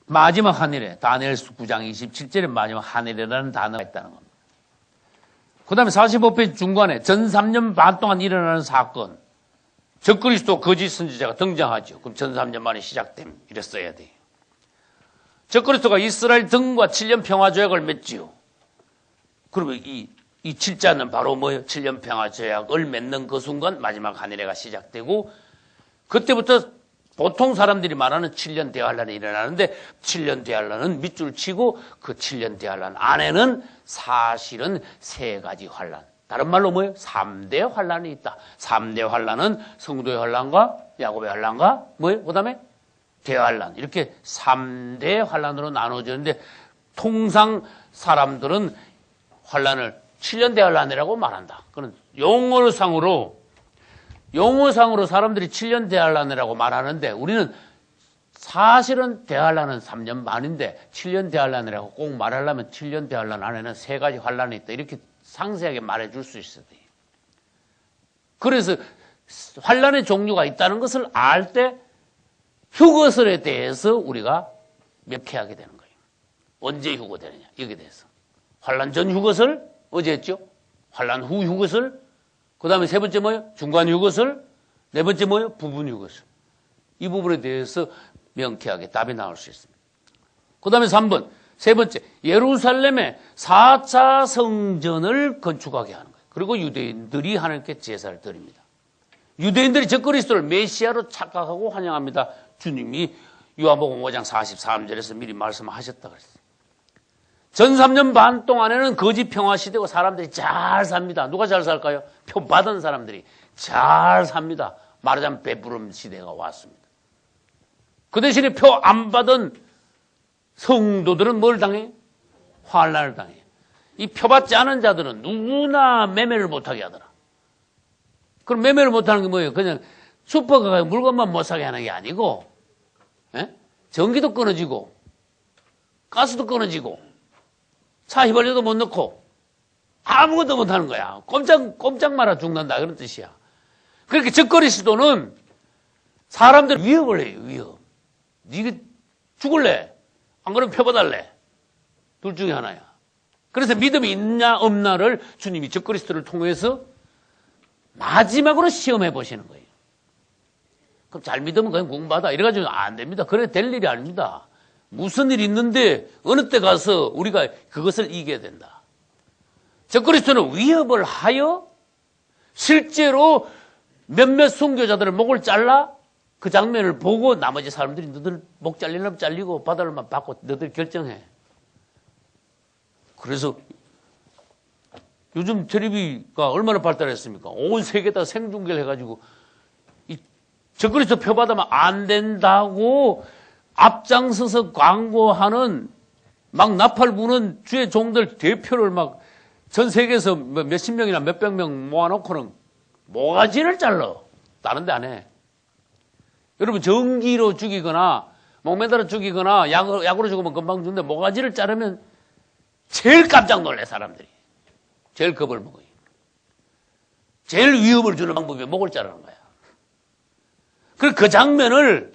마지막 한일회, 다니엘서 9장 27절에 마지막 한일회라는 단어가 있다는 겁니다. 그 다음에 45페이지 중간에 전 3년 반 동안 일어나는 사건, 적그리스도 거짓 선지자가 등장하죠. 그럼 전 3년 만에 시작됨. 이래 써야 돼요. 적그리스도가 이스라엘 등과 7년 평화조약을 맺지요. 그러면 이 7자는 바로 뭐예요? 7년 평화조약을 맺는 그 순간 마지막 한일회가 시작되고 그때부터 보통 사람들이 말하는 7년 대환란이 일어나는데 7년 대환란은 밑줄 치고 그 7년 대환란 안에는 사실은 3가지 환란. 다른 말로 뭐예요? 3대 환란이 있다. 3대 환란은 성도의 환란과 야곱의 환란과 뭐예요? 그 다음에 대환란. 이렇게 3대 환란으로 나눠지는데 통상 사람들은 환란을 7년 대환란이라고 말한다. 그런 용어상으로 사람들이 7년 대환란이라고 말하는데 우리는 사실은 대환란은 3년 반인데 7년 대환란이라고 꼭 말하려면 7년 대환란 안에는 3가지 환란이 있다. 이렇게 상세하게 말해줄 수 있어야 돼요. 그래서 환란의 종류가 있다는 것을 알 때 휴거설에 대해서 우리가 명쾌하게 되는 거예요. 언제 휴거되느냐 여기에 대해서. 환란 전 휴거설 어제 했죠. 환란 후 휴거설. 그 다음에 세 번째 뭐예요? 중간 휴거설. 네 번째 뭐예요? 부분 휴거설. 이 부분에 대해서 명쾌하게 답이 나올 수 있습니다. 그 다음에 3번. 세 번째. 예루살렘에 4차 성전을 건축하게 하는 거예요. 그리고 유대인들이 하나님께 제사를 드립니다. 유대인들이 적그리스도를 메시아로 착각하고 환영합니다. 주님이 요한복음 5장 43절에서 미리 말씀하셨다 그랬어요. 전 3년 반 동안에는 거짓 평화 시대고 사람들이 잘 삽니다. 누가 잘 살까요? 표 받은 사람들이 잘 삽니다. 말하자면 배부름 시대가 왔습니다. 그 대신에 표 안 받은 성도들은 뭘 당해요? 환난을 당해요. 이 표 받지 않은 자들은 누구나 매매를 못하게 하더라. 그럼 매매를 못하는 게 뭐예요? 그냥 슈퍼 가서 물건만 못 사게 하는 게 아니고 전기도 끊어지고 가스도 끊어지고 차 휘발유도 못 넣고 아무것도 못하는 거야. 꼼짝 말아 죽는다 그런 뜻이야. 그렇게 적그리스도는 사람들 위협을 해요. 위협. 네가 죽을래? 안 그러면 표봐달래. 둘 중에 하나야. 그래서 믿음이 있냐 없나를 주님이 적그리스도를 통해서 마지막으로 시험해 보시는 거예요. 그럼 잘 믿으면 그냥 공부하다 이래가지고 안 됩니다. 그래 될 일이 아닙니다. 무슨 일이 있는데 어느 때 가서 우리가 그것을 이겨야 된다. 적그리스도는 위협을 하여 실제로 몇몇 순교자들의 목을 잘라 그 장면을 보고 나머지 사람들이 너들 목 잘리려면 잘리고 받으려면 받고 너들 결정해. 그래서 요즘 텔레비가 얼마나 발달했습니까? 온 세계에다 생중계를 해가지고 적그리스도 표받으면 안 된다고 앞장서서 광고하는 막 나팔 부는 주의 종들 대표를 막 전 세계에서 몇십 명이나 몇백 명 모아놓고는 모가지를 잘라. 다른 데 안 해. 여러분 전기로 죽이거나 목매달아 죽이거나 약으로 죽으면 금방 죽는데 모가지를 자르면 제일 깜짝 놀래 사람들이. 제일 겁을 먹어요. 제일 위협을 주는 방법이 목을 자르는 거야. 그래서 그 장면을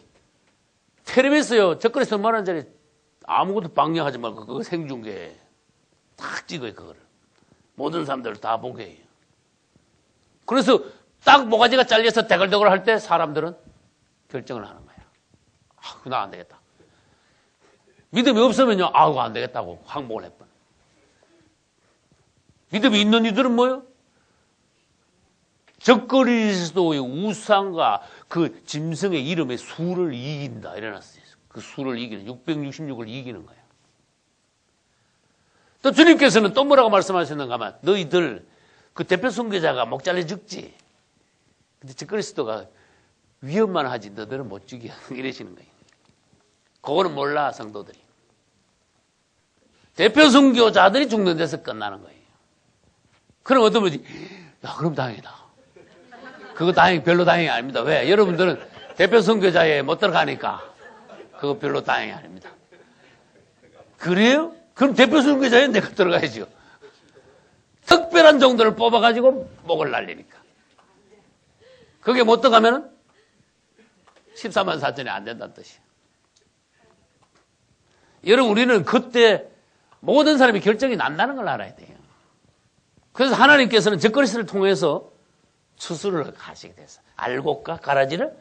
텔레비에서요. 적그리스도 말하는 자리에 아무것도 방해하지 말고 그거 생중계에 딱 찍어요. 그거를. 모든 사람들 다 보게 해요. 그래서 딱 모가지가 잘려서 대글대글 할 때 사람들은 결정을 하는 거야. 아, 나 안 되겠다. 믿음이 없으면요. 아우 안 되겠다고 항복을 해버려. 믿음이 있는 이들은 뭐예요? 적그리스도의 우상과 그 짐승의 이름의 수를 이긴다. 이래놨어요. 그 수를 이기는 666을 이기는 거예요. 또 주님께서는 또 뭐라고 말씀하셨는가 하면 너희들 그 대표 선교자가 목 잘려 죽지. 근데 적그리스도가 위험만 하지 너희들은 못 죽여. 이러시는 거예요. 그거는 몰라 성도들이. 대표 선교자들이 죽는 데서 끝나는 거예요. 그럼 어떤 분이 야 그럼 다행이다. 그거 별로 다행이 아닙니다. 왜? 여러분들은 대표 선교자에 못 들어가니까 그거 별로 다행이 아닙니다. 그래요? 그럼 대표 선교자에 내가 들어가야죠. 특별한 정도를 뽑아가지고 목을 날리니까. 그게 못 들어가면은 14만 4천이 안 된다는 뜻이에요. 여러분 우리는 그때 모든 사람이 결정이 난다는 걸 알아야 돼요. 그래서 하나님께서는 적그리스도를 통해서 추수를 하시게 됐어요. 알곡과 가라지를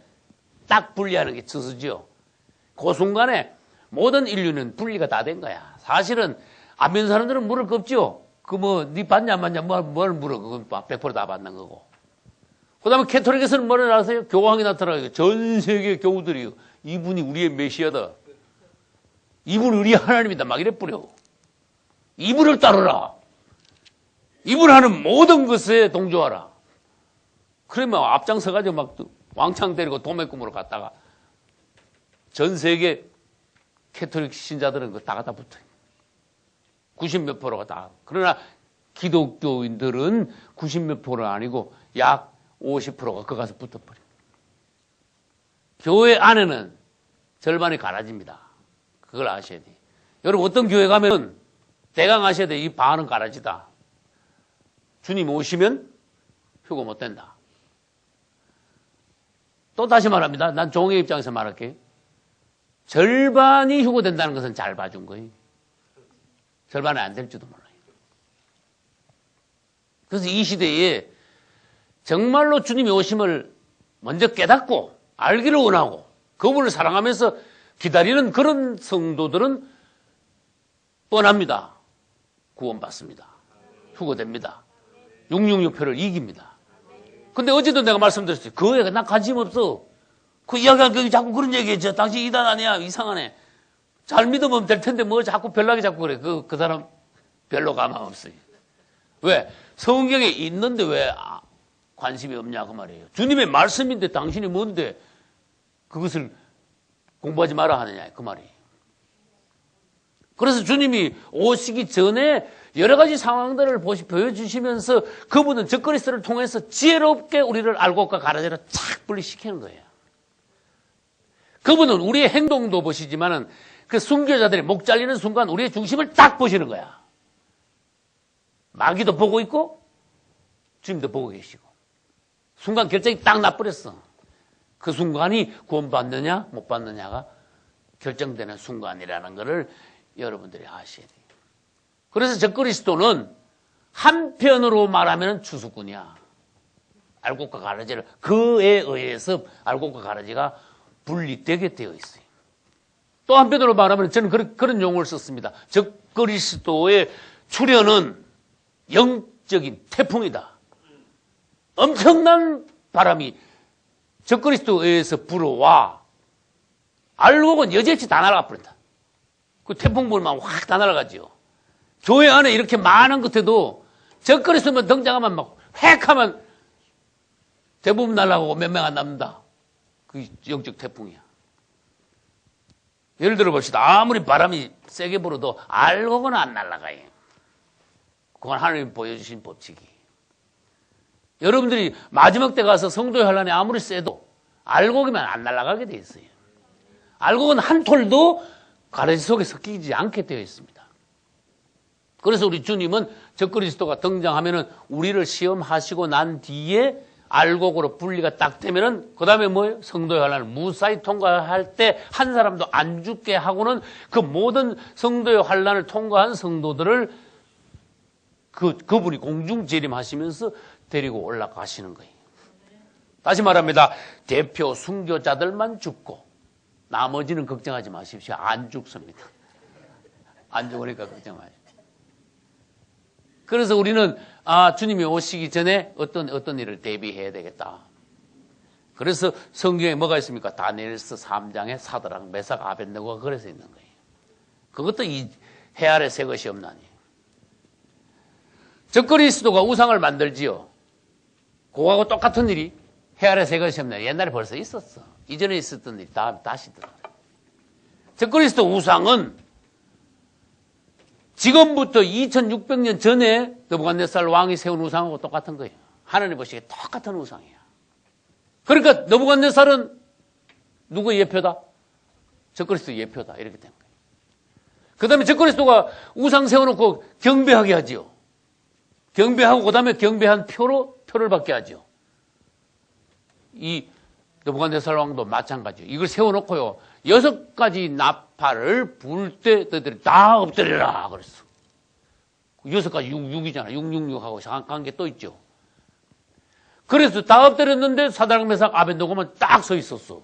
딱 분리하는 게 추수죠. 그 순간에 모든 인류는 분리가 다 된 거야. 사실은 안 믿는 사람들은 물을 겁죠. 네 받냐 안 받냐 뭘 물어. 그건 100%다 받는 거고. 그 다음에 캐톨릭에서는 뭐를 아세요? 교황이 나타나요. 전 세계 교우들이 이분이 우리의 메시아다. 이분이 우리의 하나님이다. 막 이래 뿌려. 이분을 따르라. 이분 하는 모든 것에 동조하라. 그러면 앞장서가지고 막 왕창 때리고 도매꿈으로 갔다가 전 세계 캐톨릭 신자들은 그거 다 갖다 붙어요. 90몇 %가 다. 그러나 기독교인들은 90몇 %가 아니고 약 50%가 그 가서 붙어버려요. 교회 안에는 절반이 가라집니다. 그걸 아셔야 돼요. 여러분 어떤 교회 가면 대강 아셔야 돼요. 이 반은 가라지다. 주님 오시면 휴고 못 된다. 또 다시 말합니다. 난 종의 입장에서 말할게요. 절반이 휴고된다는 것은 잘 봐준 거예요. 절반이 안 될지도 몰라요. 그래서 이 시대에 정말로 주님의 오심을 먼저 깨닫고 알기를 원하고 그분을 사랑하면서 기다리는 그런 성도들은 뻔합니다. 구원받습니다. 휴고됩니다. 666표를 이깁니다. 근데 어제도 내가 말씀드렸어요. 그거에 나 관심 없어. 그 이야기가 자꾸 그런 얘기해. 당신 이단 아니야. 이상하네. 잘 믿으면 될 텐데 뭐 자꾸 별나게 자꾸 그래. 그 사람 별로 가망 없어요. 왜? 성경에 있는데 왜 관심이 없냐 그 말이에요. 주님의 말씀인데 당신이 뭔데 그것을 공부하지 마라 하느냐 그 말이에요. 그래서 주님이 오시기 전에 여러 가지 상황들을 보여주시면서 그분은 적그리스도를 통해서 지혜롭게 우리를 알곡과 가라지를 착 분리시키는 거예요. 그분은 우리의 행동도 보시지만은 그 순교자들이 목 잘리는 순간 우리의 중심을 딱 보시는 거야. 마귀도 보고 있고 주님도 보고 계시고 순간 결정이 딱 나버렸어. 그 순간이 구원받느냐 못 받느냐가 결정되는 순간이라는 것을 여러분들이 아셔야 돼요. 그래서 적그리스도는 한편으로 말하면 추수꾼이야. 알곡과 가라지를 그에 의해서 알곡과 가라지가 분리되게 되어 있어요. 또 한편으로 말하면 저는 그런 용어를 썼습니다. 적그리스도의 출현은 영적인 태풍이다. 엄청난 바람이 적그리스도에 의해서 불어와 알곡은 여지없이 다 날아가 버린다. 그 태풍 불만 확 다 날아가지요. 교회 안에 이렇게 많은 것에도 적그리스도만 등장하면 막 획하면 대부분 날아가고 몇 명 안 남는다. 그게 영적 태풍이야. 예를 들어 봅시다. 아무리 바람이 세게 불어도 알고는 안 날아가요. 그건 하나님이 보여주신 법칙이. 여러분들이 마지막 때 가서 성도의 환란이 아무리 세도 알곡이면 안 날아가게 돼 있어요. 알곡은 한 톨도 가래지 속에 섞이지 않게 되어 있습니다. 그래서 우리 주님은 적그리스도가 등장하면은 우리를 시험하시고 난 뒤에 알곡으로 분리가 딱 되면은 그 다음에 뭐예요? 성도의 환란을 무사히 통과할 때 한 사람도 안 죽게 하고는 그 모든 성도의 환란을 통과한 성도들을 그분이 공중 재림하시면서 데리고 올라가시는 거예요. 다시 말합니다. 대표 순교자들만 죽고 나머지는 걱정하지 마십시오. 안 죽습니다. 안 죽으니까 걱정 마십시오. 그래서 우리는 주님이 오시기 전에 어떤 일을 대비해야 되겠다. 그래서 성경에 뭐가 있습니까? 다니엘서 3장에 사드락, 메삭, 아벳네고가 그래서 있는 거예요. 그것도 이 해 아래 새 것이 없나니. 적그리스도가 우상을 만들지요. 그거하고 똑같은 일이 해 아래 새 것이 없나니. 옛날에 벌써 있었어. 이전에 있었던 일이 다시 들어요. 적그리스도 우상은 지금부터 2600년 전에 느부갓네살 왕이 세운 우상하고 똑같은 거예요. 하나님 보시기에 똑같은 우상이야. 그러니까 느부갓네살은 누구의 예표다? 적그리스도의 예표다. 이렇게 된 거예요. 그 다음에 적그리스도가 우상 세워놓고 경배하게 하지요. 경배하고 그 다음에 경배한 표를 받게 하죠. 이 느부갓네살 왕도 마찬가지예요. 이걸 세워놓고요. 6가지 나팔을 불 때 너희들이 다 엎드려라 그랬어. 6가지 6이잖아. 666하고 한 개 또 있죠. 그래서 다 엎드렸는데 사드락 메삭 아벳네고만 딱 서 있었어.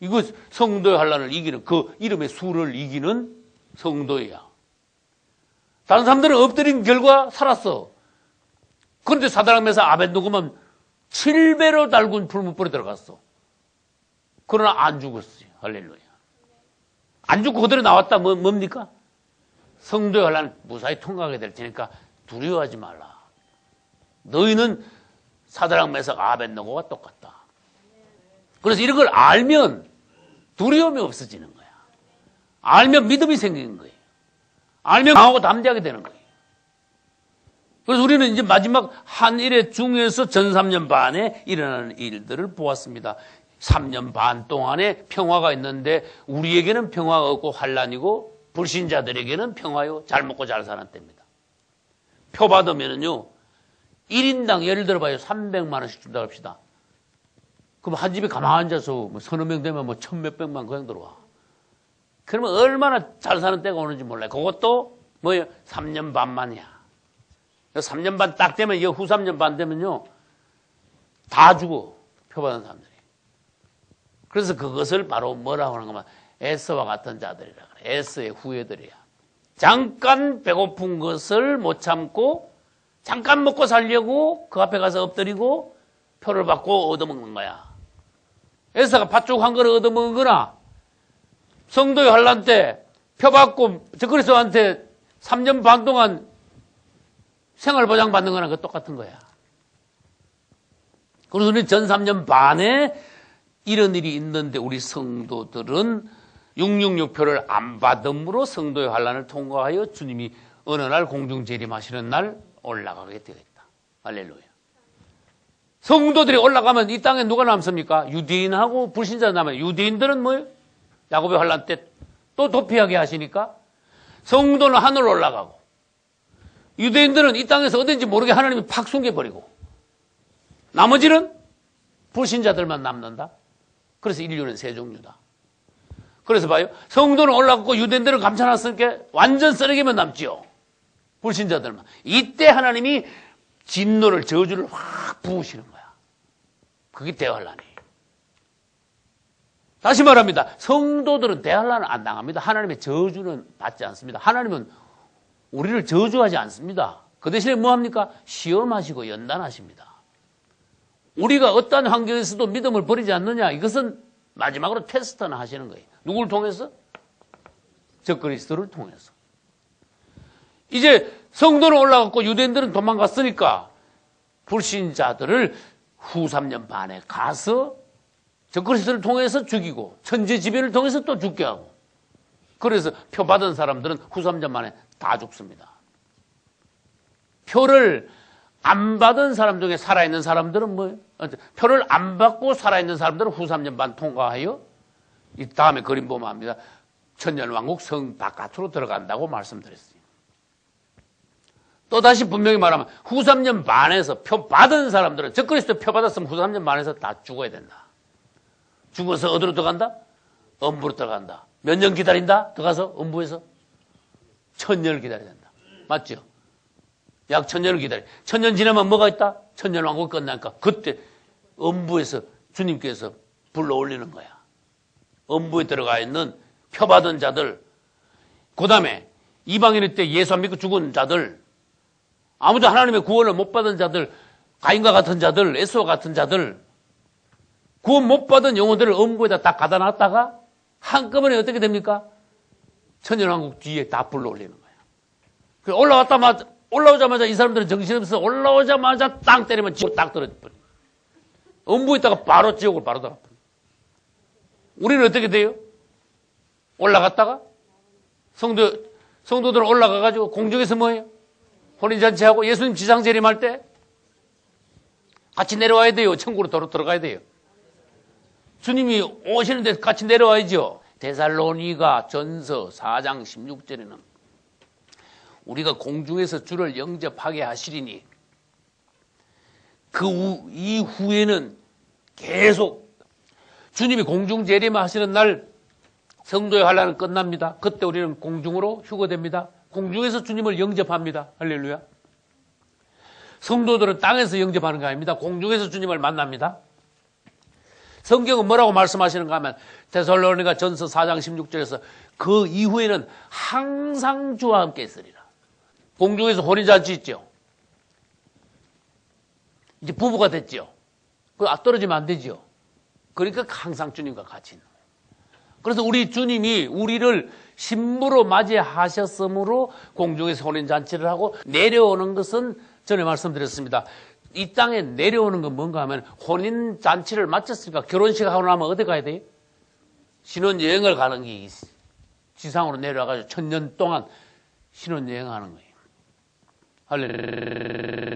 이거 성도의 환란을 이기는 그 이름의 수를 이기는 성도야. 다른 사람들은 엎드린 결과 살았어. 그런데 사드락 메삭 아벳네고만 7배로 달군 불못불에 들어갔어. 그러나 안 죽었어요. 할렐루야. 안 죽고 그대로 나왔다. 뭡니까? 성도의 환란을 무사히 통과하게 될 테니까 두려워하지 말라. 너희는 사드락 메삭 아벳네고가 똑같다. 그래서 이런 걸 알면 두려움이 없어지는 거야. 알면 믿음이 생기는 거예요. 알면 강하고 담대하게 되는 거예요. 그래서 우리는 이제 마지막 한 일의 중에서 전 3년 반에 일어나는 일들을 보았습니다. 3년 반 동안에 평화가 있는데 우리에게는 평화가 없고 환란이고 불신자들에게는 평화요. 잘 먹고 잘 사는 때입니다. 표 받으면은요. 1인당 예를 들어봐요. 300만 원씩 준다고 합시다. 그럼 한 집에 가만히 앉아서 뭐 서너 명 되면 뭐 1000몇백만 그냥 들어와. 그러면 얼마나 잘 사는 때가 오는지 몰라요. 그것도 뭐예요? 3년 반만이야. 3년 반 딱 되면 후 3년 반 되면요. 다 죽어. 표 받은 사람들이. 그래서 그것을 바로 뭐라고 하는 거면 에서와 같은 자들이라 그래. 에서의 후예들이야. 잠깐 배고픈 것을 못 참고 잠깐 먹고 살려고 그 앞에 가서 엎드리고 표를 받고 얻어먹는 거야. 에서가 팥죽 한 그릇 얻어먹은 거나 성도의 환란 때 표 받고 적그리스도한테 3년 반 동안 생활보장 받는 거나 그 똑같은 거야. 그래서 우리 전 3년 반에 이런 일이 있는데 우리 성도들은 666표를 안 받음으로 성도의 환란을 통과하여 주님이 어느 날 공중 재림하시는 날 올라가게 되겠다. 할렐루야. 성도들이 올라가면 이 땅에 누가 남습니까? 유대인하고 불신자 남아요. 유대인들은 뭐예요? 야곱의 환란 때 또 도피하게 하시니까 성도는 하늘로 올라가고 유대인들은 이 땅에서 어딘지 모르게 하나님이 팍 숨겨버리고 나머지는 불신자들만 남는다. 그래서 인류는 세 종류다. 그래서 봐요. 성도는 올라가고 유대인들은 감춰놨으니까 완전 쓰레기만 남지요. 불신자들만. 이때 하나님이 진노를 저주를 확 부으시는 거야. 그게 대환란이에요. 다시 말합니다. 성도들은 대환란을 안 당합니다. 하나님의 저주는 받지 않습니다. 하나님은 우리를 저주하지 않습니다. 그 대신에 뭐합니까? 시험하시고 연단하십니다. 우리가 어떠한 환경에서도 믿음을 버리지 않느냐, 이것은 마지막으로 테스트는 하시는 거예요. 누구를 통해서? 적그리스도를 통해서. 이제 성도는 올라갔고 유대인들은 도망갔으니까 불신자들을 후 3년 반에 가서 적그리스도를 통해서 죽이고 천재지변을 통해서 또 죽게 하고, 그래서 표 받은 사람들은 후 3년 만에 다 죽습니다. 표를 안 받은 사람 중에 살아있는 사람들은 뭐예요? 표를 안 받고 살아있는 사람들은 후 3년 반 통과하여 이 다음에 그림 보면 합니다. 천년왕국 성 바깥으로 들어간다고 말씀드렸어요. 또다시 분명히 말하면 후 3년 반에서 표 받은 사람들은, 적그리스도 표 받았으면 후 3년 반에서 다 죽어야 된다. 죽어서 어디로 들어간다? 음부로 들어간다. 몇 년 기다린다? 들어가서 음부에서 1000년을 기다려야 된다. 맞죠? 약 1000년을 기다려. 1000년 지나면 뭐가 있다? 천년왕국이 끝나니까 그때 음부에서 주님께서 불러 올리는 거야. 음부에 들어가 있는 표 받은 자들, 그 다음에 이방인일 때 예수 안 믿고 죽은 자들, 아무도 하나님의 구원을 못 받은 자들, 가인과 같은 자들, 에스와 같은 자들, 구원 못 받은 영혼들을 음부에다 딱 가다 놨다가 한꺼번에 어떻게 됩니까? 천년왕국 뒤에 다 불러 올리는 거예요. 올라오자마자 이 사람들은 정신없어서 올라오자마자 땅 때리면 지옥 딱 떨어져 버려. 음부에 있다가 바로 지옥을 바로 들어가. 우리는 어떻게 돼요? 올라갔다가 성도들은 올라가가지고 공중에서 뭐예요? 혼인잔치하고 예수님 지상재림할 때 같이 내려와야 돼요. 천국으로 들어가야 돼요. 주님이 오시는데 같이 내려와야죠. 데살로니가 전서 4장 16절에는 우리가 공중에서 주를 영접하게 하시리니 그 이후에는 계속 주님이 공중 재림하시는 날 성도의 환란은 끝납니다. 그때 우리는 공중으로 휴거됩니다. 공중에서 주님을 영접합니다. 할렐루야. 성도들은 땅에서 영접하는 거 아닙니다. 공중에서 주님을 만납니다. 성경은 뭐라고 말씀하시는가 하면 데살로니가 전서 4장 16절에서 그 이후에는 항상 주와 함께 있으리라. 공중에서 혼인잔치 있죠. 이제 부부가 됐죠. 떨어지면 안 되죠. 그러니까 항상 주님과 같이 있는 거예요. 그래서 우리 주님이 우리를 신부로 맞이하셨으므로 공중에서 혼인잔치를 하고 내려오는 것은 전에 말씀드렸습니다. 이 땅에 내려오는 건 뭔가 하면 혼인잔치를 마쳤으니까 결혼식 하고 나면 어디 가야 돼요? 신혼여행을 가는 게 지상으로 내려와가지고 1000년 동안 신혼여행하는 거예요. 할렐루야.